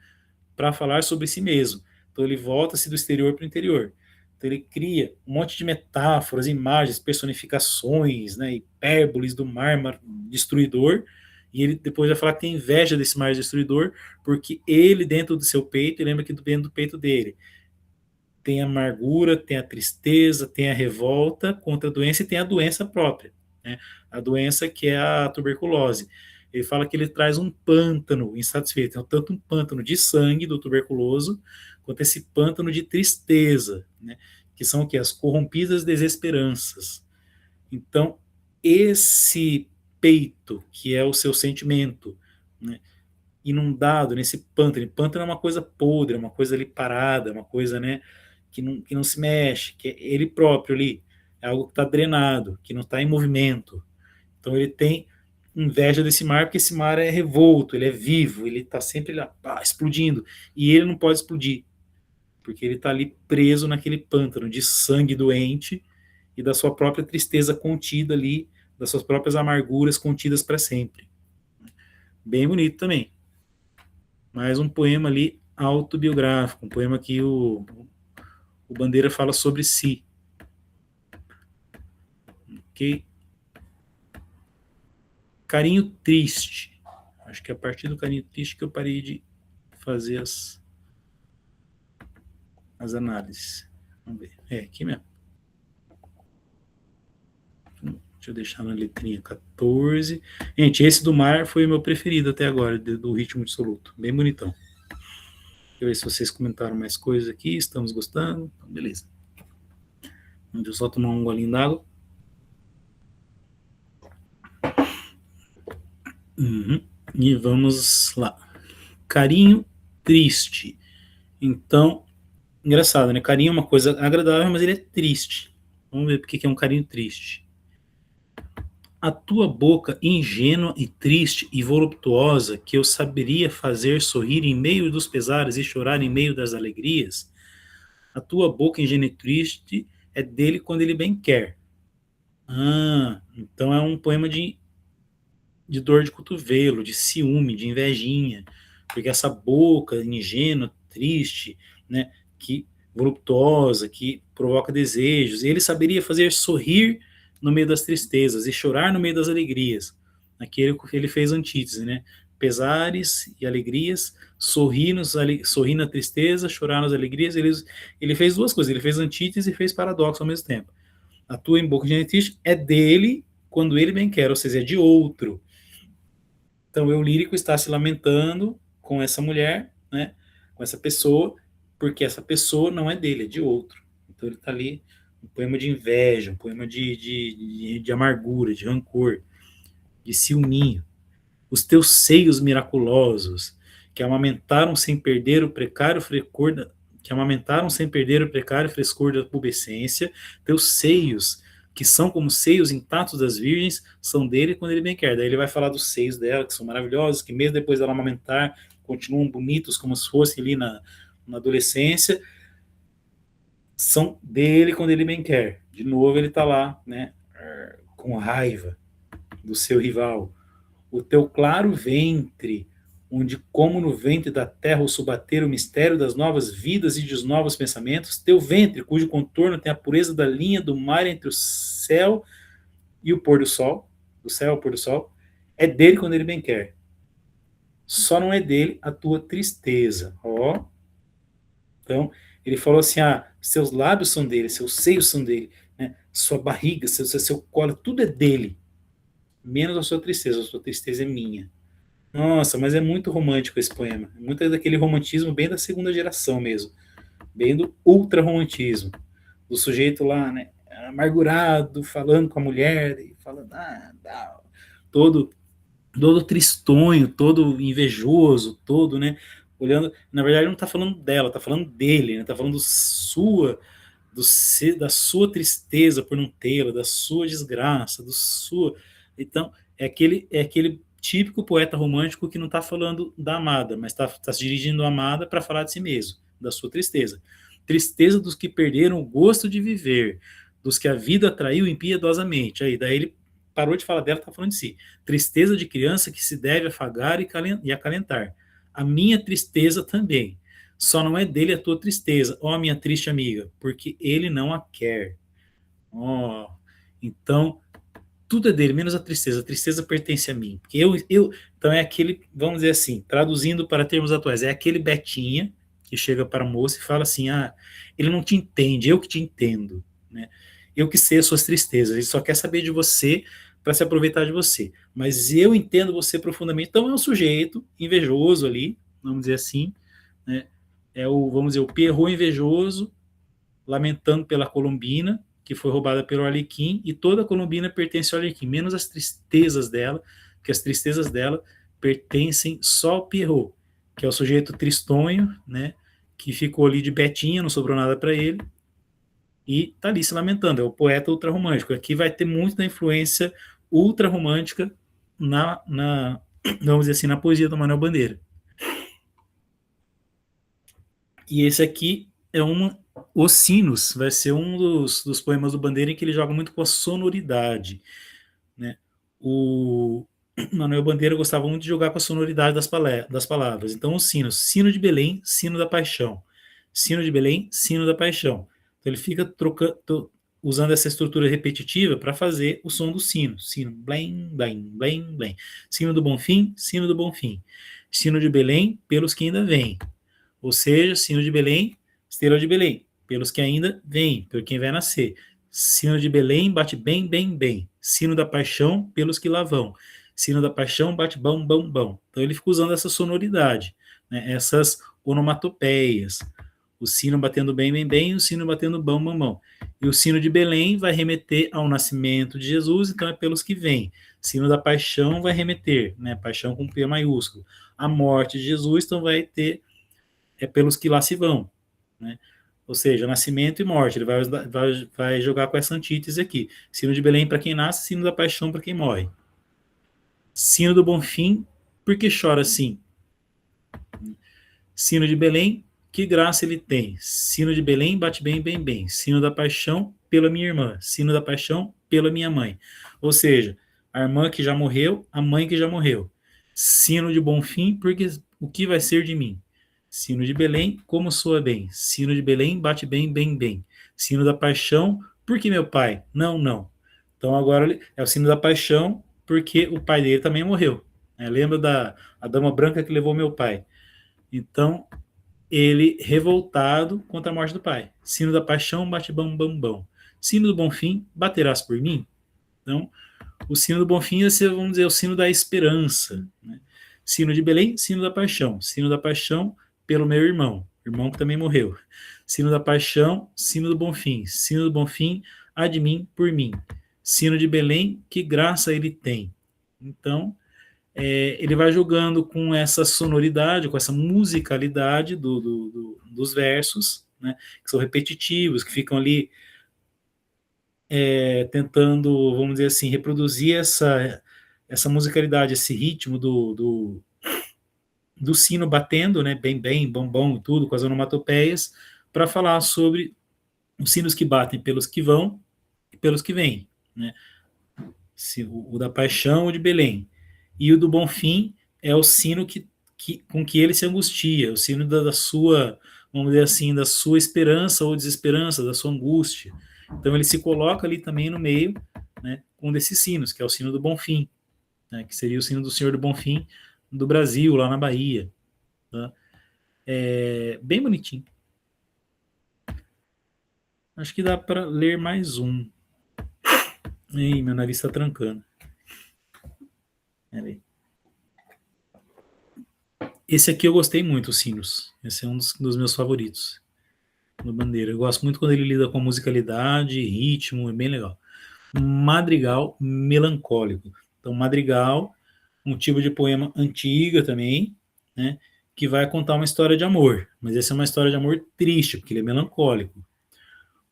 para falar sobre si mesmo. Então ele volta-se do exterior para o interior. Então ele cria um monte de metáforas, imagens, personificações, né, hipérboles do mar destruidor, e ele depois vai falar que tem inveja desse mar destruidor, porque ele dentro do seu peito, lembra que dentro do peito dele tem a amargura, tem a tristeza, tem a revolta contra a doença e tem a doença própria, né? A doença que é a tuberculose. Ele fala que ele traz um pântano insatisfeito, então, tanto um pântano de sangue do tuberculoso, quanto esse pântano de tristeza, né? Que são o que? As corrompidas desesperanças. Então, esse peito, que é o seu sentimento, né, inundado nesse pântano. Pântano é uma coisa podre, é uma coisa ali parada, é uma coisa, né, que não se mexe, que é ele próprio ali, é algo que está drenado, que não está em movimento. Então ele tem inveja desse mar, porque esse mar é revolto, ele é vivo, ele está sempre lá, explodindo, e ele não pode explodir, porque ele está ali preso naquele pântano de sangue doente e da sua própria tristeza contida ali, das suas próprias amarguras contidas para sempre. Bem bonito também. Mais um poema ali autobiográfico, um poema que o Bandeira fala sobre si. Ok? Carinho triste. Acho que é a partir do carinho triste que eu parei de fazer as análises. Vamos ver. É, aqui mesmo. Deixa eu deixar na letrinha 14. Gente, esse do mar foi o meu preferido até agora, do Ritmo Dissoluto. Bem bonitão. Deixa eu ver se vocês comentaram mais coisas aqui. Estamos gostando? Então, beleza. Deixa eu só tomar um golinho d'água. Uhum. E vamos lá. Carinho triste. Então, engraçado, né? Carinho é uma coisa agradável, mas ele é triste. Vamos ver por que é um carinho triste. A tua boca ingênua e triste e voluptuosa, que eu saberia fazer sorrir em meio dos pesares e chorar em meio das alegrias, a tua boca ingênua e triste é dele quando ele bem quer. Então é um poema de dor de cotovelo, de ciúme, de invejinha, porque essa boca ingênua, triste, né, que voluptuosa, que provoca desejos, ele saberia fazer sorrir no meio das tristezas e chorar no meio das alegrias. Aquele que ele fez antítese, né? Pesares e alegrias, sorrir na tristeza, chorar nas alegrias. Ele fez duas coisas, ele fez antítese e fez paradoxo ao mesmo tempo. A tua em boca de triste é dele quando ele bem quer, ou seja, é de outro. Então, o eu lírico está se lamentando com essa mulher, né, com essa pessoa, porque essa pessoa não é dele, é de outro. Então, ele está ali, um poema de inveja, um poema de amargura, de rancor, de ciúminho. Os teus seios miraculosos, que amamentaram sem perder o precário frescor da pubescência, teus seios que são como seios intactos das virgens, são dele quando ele bem quer. Daí ele vai falar dos seios dela, que são maravilhosos, que mesmo depois dela amamentar, continuam bonitos como se fossem ali na adolescência, são dele quando ele bem quer. De novo ele está lá, né, com raiva do seu rival. O teu claro ventre, onde como no ventre da terra o subater o mistério das novas vidas e dos novos pensamentos, teu ventre, cujo contorno tem a pureza da linha do mar entre o céu e o pôr do sol, do céu ao pôr do sol, é dele quando ele bem quer. Só não é dele a tua tristeza. Ó. Então, ele falou assim, seus lábios são dele, seus seios são dele, né? Sua barriga, seu colo, tudo é dele. menos a sua tristeza é minha. Nossa, mas é muito romântico esse poema. É muito daquele romantismo bem da segunda geração mesmo. Bem do ultra-romantismo. Do sujeito lá, né? Amargurado, falando com a mulher, e falando, todo, todo tristonho, todo invejoso, todo, né? Olhando. Na verdade, não tá falando dela, tá falando dele, né? Tá falando da sua tristeza por não tê-la, da sua desgraça, do sua. Então, é aquele típico poeta romântico que não está falando da amada, mas está se dirigindo à amada para falar de si mesmo, da sua tristeza. Tristeza dos que perderam o gosto de viver, dos que a vida traiu impiedosamente. Aí, daí ele parou de falar dela, está falando de si. Tristeza de criança que se deve afagar e acalentar. A minha tristeza também. Só não é dele a tua tristeza, ó minha triste amiga, porque ele não a quer. Ó, então tudo é dele, menos a tristeza. A tristeza pertence a mim. Porque então é aquele, vamos dizer assim, traduzindo para termos atuais, é aquele Betinha que chega para a moça e fala assim: ele não te entende, eu que te entendo, né? Eu que sei as suas tristezas, ele só quer saber de você para se aproveitar de você. Mas eu entendo você profundamente. Então é um sujeito invejoso ali, vamos dizer assim, né? Vamos dizer, o Pierrot invejoso, lamentando pela Colombina, que foi roubada pelo Arlequim, e toda a Colombina pertence ao Arlequim, menos as tristezas dela, que as tristezas dela pertencem só ao Pierrot, que é o sujeito tristonho, né, que ficou ali de betinha, não sobrou nada para ele, e tá ali se lamentando, é o poeta ultrarromântico. Aqui vai ter muito da influência ultrarromântica vamos dizer assim, na poesia do Manuel Bandeira. E esse aqui é Os Sinos, vai ser um dos poemas do Bandeira em que ele joga muito com a sonoridade, né? O Manuel Bandeira gostava muito de jogar com a sonoridade das palavras. Então, os sinos: sino de Belém, sino da paixão. Sino de Belém, sino da paixão. Então, ele fica usando essa estrutura repetitiva para fazer o som do sino. Sino, blém, blém, blém, blém. Sino do Bonfim, sino do Bonfim. Sino de Belém, pelos que ainda vêm. Ou seja, sino de Belém, estrela de Belém, pelos que ainda vêm, por quem vai nascer. Sino de Belém bate bem, bem, bem. Sino da paixão, pelos que lá vão. Sino da paixão bate bão, bão, bão. Então ele fica usando essa sonoridade, né? Essas onomatopeias. O sino batendo bem, bem, bem, o sino batendo bão, bão, bão. E o sino de Belém vai remeter ao nascimento de Jesus, então é pelos que vêm. Sino da paixão vai remeter, né? Paixão com P maiúsculo. A morte de Jesus, então vai ter pelos que lá se vão, né? Ou seja, nascimento e morte. Ele vai jogar com essa antítese aqui. Sino de Belém para quem nasce, sino da paixão para quem morre. Sino do Bonfim, por que chora assim? Sino de Belém, que graça ele tem. Sino de Belém, bate bem, bem, bem. Sino da paixão, pela minha irmã. Sino da paixão, pela minha mãe. Ou seja, a irmã que já morreu, a mãe que já morreu. Sino de Bonfim, porque o que vai ser de mim? Sino de Belém, como soa bem. Sino de Belém, bate bem, bem, bem. Sino da paixão, porque meu pai? Não, não. Então agora é o sino da paixão, porque o pai dele também morreu. Lembra da a dama branca que levou meu pai? Então, ele revoltado contra a morte do pai. Sino da paixão, bate bam, bam, bam. Sino do Bonfim, baterás por mim? Então, o sino do Bonfim vai ser, vamos dizer, o sino da esperança, né? Sino de Belém, sino da paixão. Sino da paixão pelo meu irmão que também morreu. Sino da paixão, sino do Bonfim. Sino do Bonfim, há de mim por mim. Sino de Belém, que graça ele tem. Então, ele vai jogando com essa sonoridade, com essa musicalidade dos versos, né, que são repetitivos, que ficam ali tentando, vamos dizer assim, reproduzir essa musicalidade, esse ritmo do sino batendo, né, bem, bem, bom, bom e tudo, com as onomatopeias, para falar sobre os sinos que batem pelos que vão e pelos que vêm, né? O da paixão, o de Belém. E o do Bonfim é o sino com que ele se angustia, o sino da sua, vamos dizer assim, da sua esperança ou desesperança, da sua angústia. Então ele se coloca ali também no meio, né, um desses sinos, que é o sino do Bonfim, né, que seria o sino do Senhor do Bonfim do Brasil, lá na Bahia. Tá? Bem bonitinho. Acho que dá para ler mais um. Ei, meu nariz está trancando. Peraí. Esse aqui eu gostei muito, o Sinos. Esse é um dos meus favoritos do Bandeira. Eu gosto muito quando ele lida com musicalidade, ritmo, é bem legal. Madrigal melancólico. Então, madrigal, um tipo de poema antiga também, né, que vai contar uma história de amor. Mas essa é uma história de amor triste, porque ele é melancólico.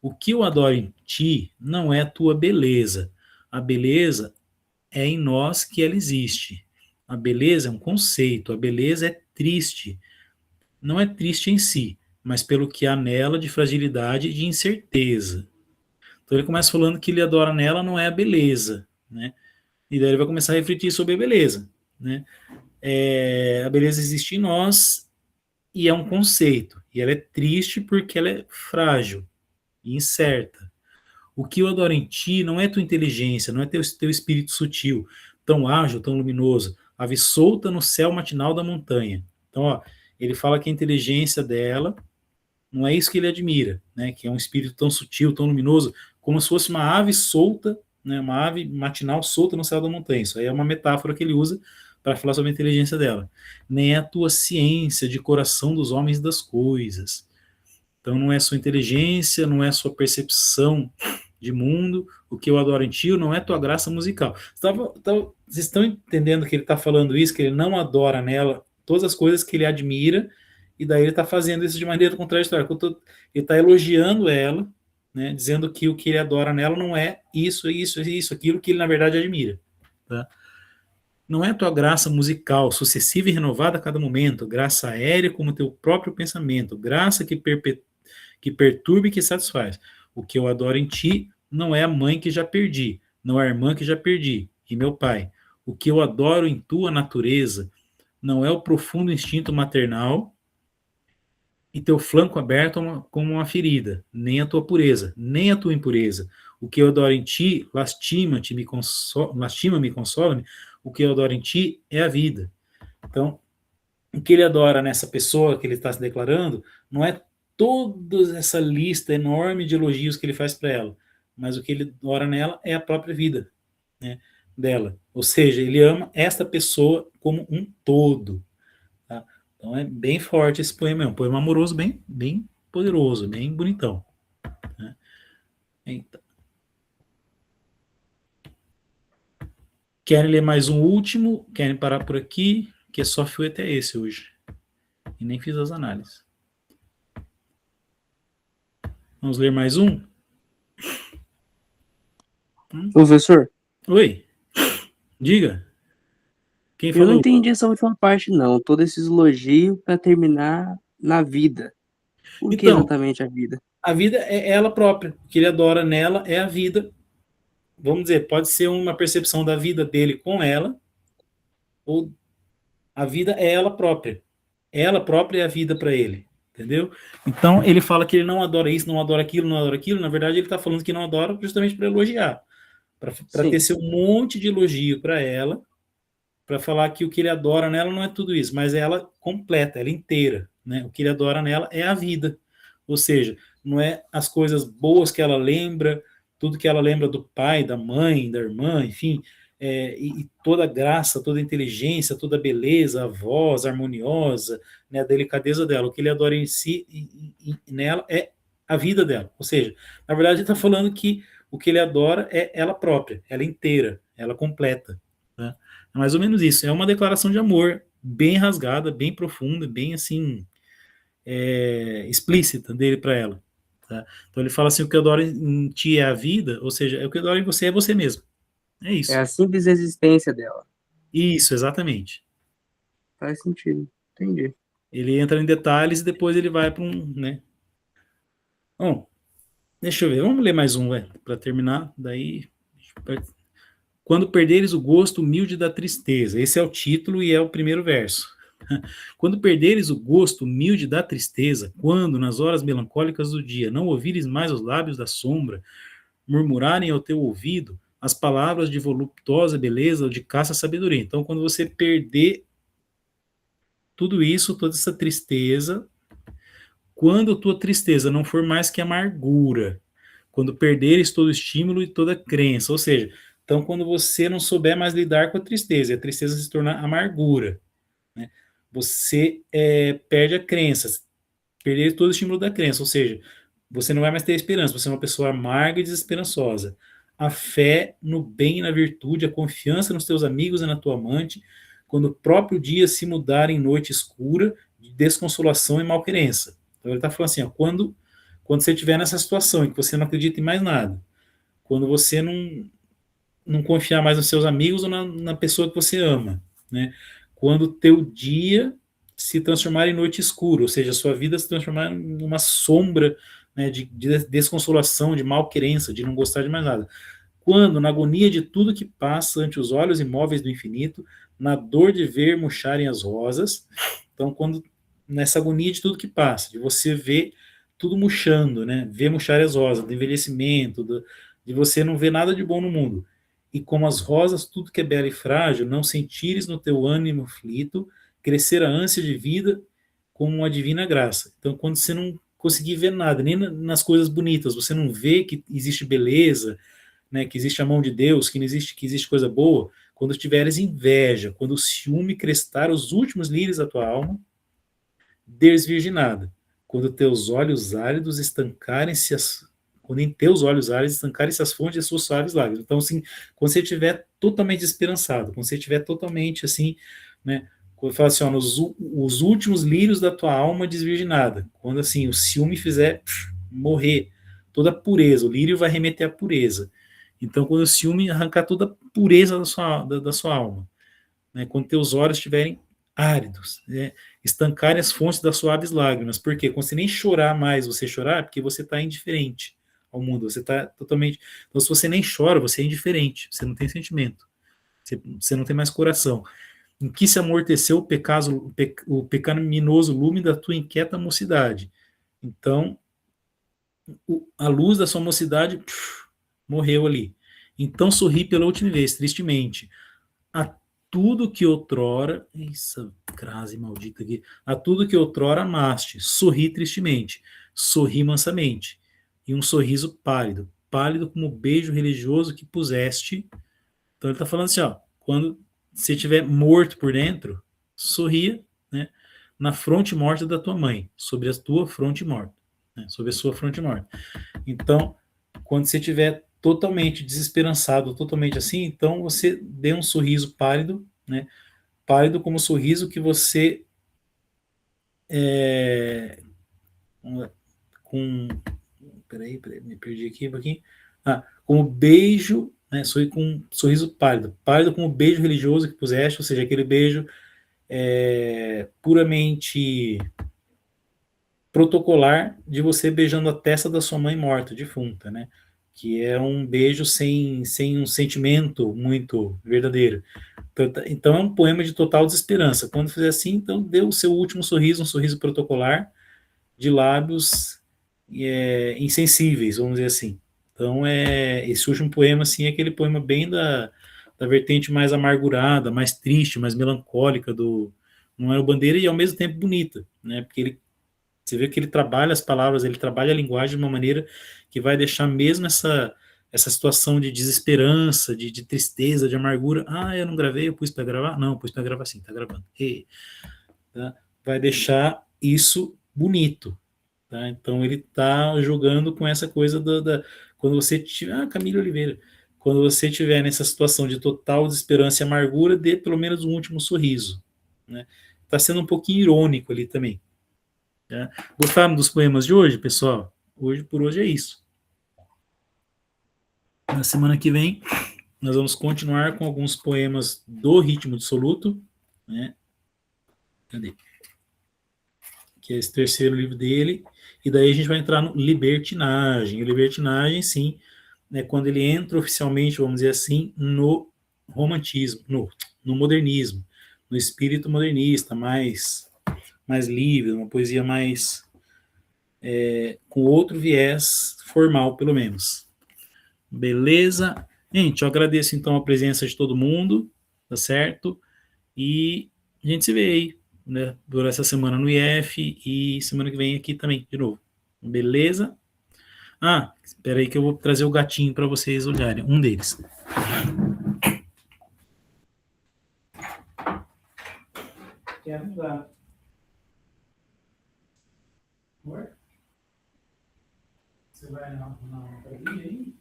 O que eu adoro em ti não é a tua beleza. A beleza é em nós que ela existe. A beleza é um conceito, a beleza é triste. Não é triste em si, mas pelo que há nela de fragilidade e de incerteza. Então ele começa falando que ele adora nela não é a beleza, né? E daí ele vai começar a refletir sobre a beleza, né? A beleza existe em nós e é um conceito. E ela é triste porque ela é frágil e incerta. O que eu adoro em ti não é tua inteligência, não é teu espírito sutil, tão ágil, tão luminoso, ave solta no céu matinal da montanha. Então, ó, ele fala que a inteligência dela não é isso que ele admira, né? Que é um espírito tão sutil, tão luminoso, como se fosse uma ave solta, né? Uma ave matinal solta no céu da montanha. Isso aí é uma metáfora que ele usa para falar sobre a inteligência dela. Nem é a tua ciência de coração dos homens e das coisas. Então não é sua inteligência, não é sua percepção de mundo. O que eu adoro em ti não é tua graça musical. Vocês estão entendendo que ele está falando isso, que ele não adora nela todas as coisas que ele admira, e daí ele está fazendo isso de maneira contraditória. Ele está elogiando ela, né, dizendo que o que ele adora nela não é isso, aquilo que ele na verdade admira. Tá? Não é tua graça musical, sucessiva e renovada a cada momento, graça aérea como teu próprio pensamento, graça que perturba e que satisfaz. O que eu adoro em ti não é a mãe que já perdi, não é a irmã que já perdi, e meu pai. O que eu adoro em tua natureza não é o profundo instinto maternal e teu flanco aberto como uma ferida, nem a tua pureza, nem a tua impureza. O que eu adoro em ti, lastima-me, consola-me. O que eu adoro em ti é a vida. Então, o que ele adora nessa pessoa que ele está se declarando não é toda essa lista enorme de elogios que ele faz para ela, mas o que ele adora nela é a própria vida, né, dela. Ou seja, ele ama esta pessoa como um todo. Tá? Então é bem forte esse poema, é um poema amoroso bem, bem poderoso, bem bonitão. Né? Então, querem ler mais um último? Querem parar por aqui? Que só fui até esse hoje. E nem fiz as análises. Vamos ler mais um?
Professor,
Oi, diga. Quem
eu não
falou?
entendi essa última parte, não. Todo esse elogio para terminar na vida. Por que
Então,
exatamente a vida?
a vida é ela própria. O que ele adora nela é a vida. Vamos dizer, pode ser uma percepção da vida dele com ela, ou a vida é ela própria. Ela própria é a vida para ele. Entendeu? Então, ele fala que ele não adora isso, não adora aquilo, não adora aquilo. Na verdade, ele está falando que não adora justamente para elogiar. Para
Sim,
tecer um monte de elogio para ela, para falar que o que ele adora nela não é tudo isso, mas é ela completa, ela inteira. Né? O que ele adora nela é a vida. Ou seja, não é as coisas boas que ela lembra, tudo que ela lembra do pai, da mãe, da irmã, enfim, e toda a graça, toda a inteligência, toda a beleza, a voz harmoniosa, né, a delicadeza dela. O que ele adora em si e nela é a vida dela. Ou seja, na verdade, ele está falando que o que ele adora é ela própria, ela inteira, ela completa. Né? É mais ou menos isso. É uma declaração de amor bem rasgada, bem profunda, bem assim, explícita dele para ela. Tá? Então ele fala assim: o que eu adoro em ti é a vida, ou seja, o que eu adoro em você é você mesmo. É
é
isso.
a simples existência dela.
Isso, exatamente.
Faz sentido. Entendi.
Ele entra em detalhes e depois ele vai para um, né? Bom, deixa eu ver. Vamos ler mais um, para terminar. Daí, quando perderes o gosto humilde da tristeza. Esse é o título e é o primeiro verso. Quando perderes o gosto humilde da tristeza, quando, nas horas melancólicas do dia, não ouvires mais os lábios da sombra murmurarem ao teu ouvido as palavras de voluptuosa beleza ou de casta sabedoria. Então, quando você perder tudo isso, toda essa tristeza, quando a tua tristeza não for mais que amargura, quando perderes todo estímulo e toda crença, ou seja, Então, quando você não souber mais lidar com a tristeza, e a tristeza se tornar amargura, né? Você perde a crença, perder todo o estímulo da crença, ou seja, você não vai mais ter esperança, você é uma pessoa amarga e desesperançosa. A fé no bem e na virtude, a confiança nos teus amigos e na tua amante, quando o próprio dia se mudar em noite escura, de desconsolação e malquerença. Então ele está falando assim, ó, quando você estiver nessa situação em que você não acredita em mais nada, quando você não confiar mais nos seus amigos ou na pessoa que você ama, né? Quando o teu dia se transformar em noite escura, ou seja, a sua vida se transformar em uma sombra, né, de desconsolação, de malquerença, de não gostar de mais nada. Quando, na agonia de tudo que passa ante os olhos imóveis do infinito, na dor de ver murcharem as rosas, então quando nessa agonia de tudo que passa, de você ver tudo murchando, né, ver murchar as rosas, do envelhecimento, de você não ver nada de bom no mundo, e como as rosas, tudo que é belo e frágil, não sentires no teu ânimo aflito, crescer a ânsia de vida como uma divina graça. Então, quando você não conseguir ver nada, nem nas coisas bonitas, você não vê que existe beleza, né, que existe a mão de Deus, que existe coisa boa, quando tiveres inveja, quando o ciúme crestar os últimos lírios da tua alma, desvirginada, quando teus olhos áridos estancarem-se quando em teus olhos áridos estancarem-se as fontes de suas suaves lágrimas. Então, assim, quando você estiver totalmente desesperançado, quando você estiver totalmente, assim, né, quando fala assim, ó, os últimos lírios da tua alma desvirginada, quando, assim, o ciúme fizer morrer toda a pureza, o lírio vai remeter à pureza. Então, quando o ciúme arrancar toda a pureza da sua alma, né, quando teus olhos estiverem áridos, né, estancarem as fontes das suaves lágrimas. Por quê? Quando você nem chorar mais, você chorar, é porque você está indiferente ao mundo, você está totalmente. Então, se você nem chora, você é indiferente, você não tem sentimento, você não tem mais coração. Em que se amorteceu o pecaminoso lume da tua inquieta mocidade. Então, a luz da sua mocidade morreu ali. Então sorri pela última vez, tristemente. A tudo que outrora, essa crase maldita aqui, a tudo que outrora amaste, sorri tristemente, sorri mansamente, e um sorriso pálido, pálido como o beijo religioso que puseste. Então ele está falando assim, ó, quando você estiver morto por dentro, sorria, né, na fronte morta da tua mãe, sobre a tua fronte morta, né, sobre a sua fronte morta. Então, quando você estiver totalmente desesperançado, totalmente assim, então você dê um sorriso pálido, né? Pálido como o sorriso que você com peraí, me perdi aqui um pouquinho. Como beijo, né? Com um sorriso pálido, pálido como o beijo religioso que puseste, ou seja, aquele beijo puramente protocolar de você beijando a testa da sua mãe morta, defunta, né? Que é um beijo sem um sentimento muito verdadeiro. Então é um poema de total desesperança. Quando fizer assim, então dê o seu último sorriso, um sorriso protocolar, de lábios insensíveis, vamos dizer assim. Então esse último poema assim, é aquele poema bem da vertente mais amargurada, mais triste, mais melancólica do Manuel Bandeira, e ao mesmo tempo bonita, né? Porque você vê que ele trabalha as palavras, ele trabalha a linguagem de uma maneira que vai deixar mesmo essa situação de desesperança, de tristeza, de amargura. Eu não gravei, eu pus para gravar? Não, eu pus para gravar sim, tá gravando. Tá? Vai deixar isso bonito. Tá? Então ele está jogando com essa coisa quando você tiver. Camila Oliveira. Quando você estiver nessa situação de total desesperança e amargura, dê pelo menos um último sorriso. Né? Tá sendo um pouquinho irônico ali também. Tá? Gostaram dos poemas de hoje, pessoal? Por hoje é isso. Na semana que vem, nós vamos continuar com alguns poemas do Ritmo Dissoluto, né? Cadê? Que é esse terceiro livro dele. E daí a gente vai entrar no Libertinagem. O Libertinagem, sim, né, quando ele entra oficialmente, vamos dizer assim, no romantismo, no modernismo, no espírito modernista, mais livre, uma poesia mais com outro viés formal, pelo menos. Beleza? Gente, eu agradeço então a presença de todo mundo, tá certo? E a gente se vê aí, né, por essa semana no IF e semana que vem aqui também, de novo. Beleza? Espera aí que eu vou trazer o gatinho para vocês olharem, um deles. Quer mudar. Amor? Você vai na academia aí?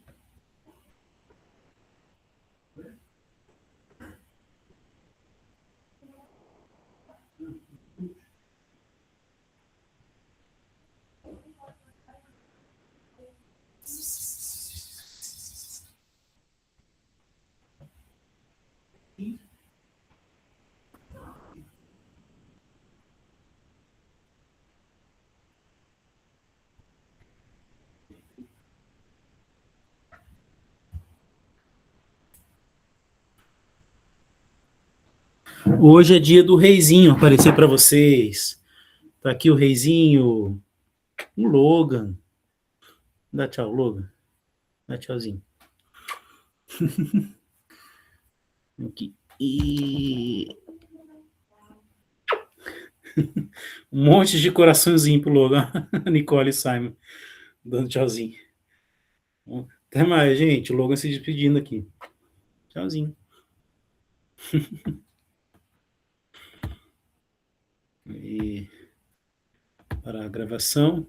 Hoje é dia do reizinho aparecer para vocês. Tá aqui o reizinho, o Logan. Dá tchau, Logan. Dá tchauzinho. Aqui. E um monte de coraçãozinho pro Logan. Nicole e Simon dando tchauzinho. Até mais, gente. O Logan se despedindo aqui. Tchauzinho. E para a gravação.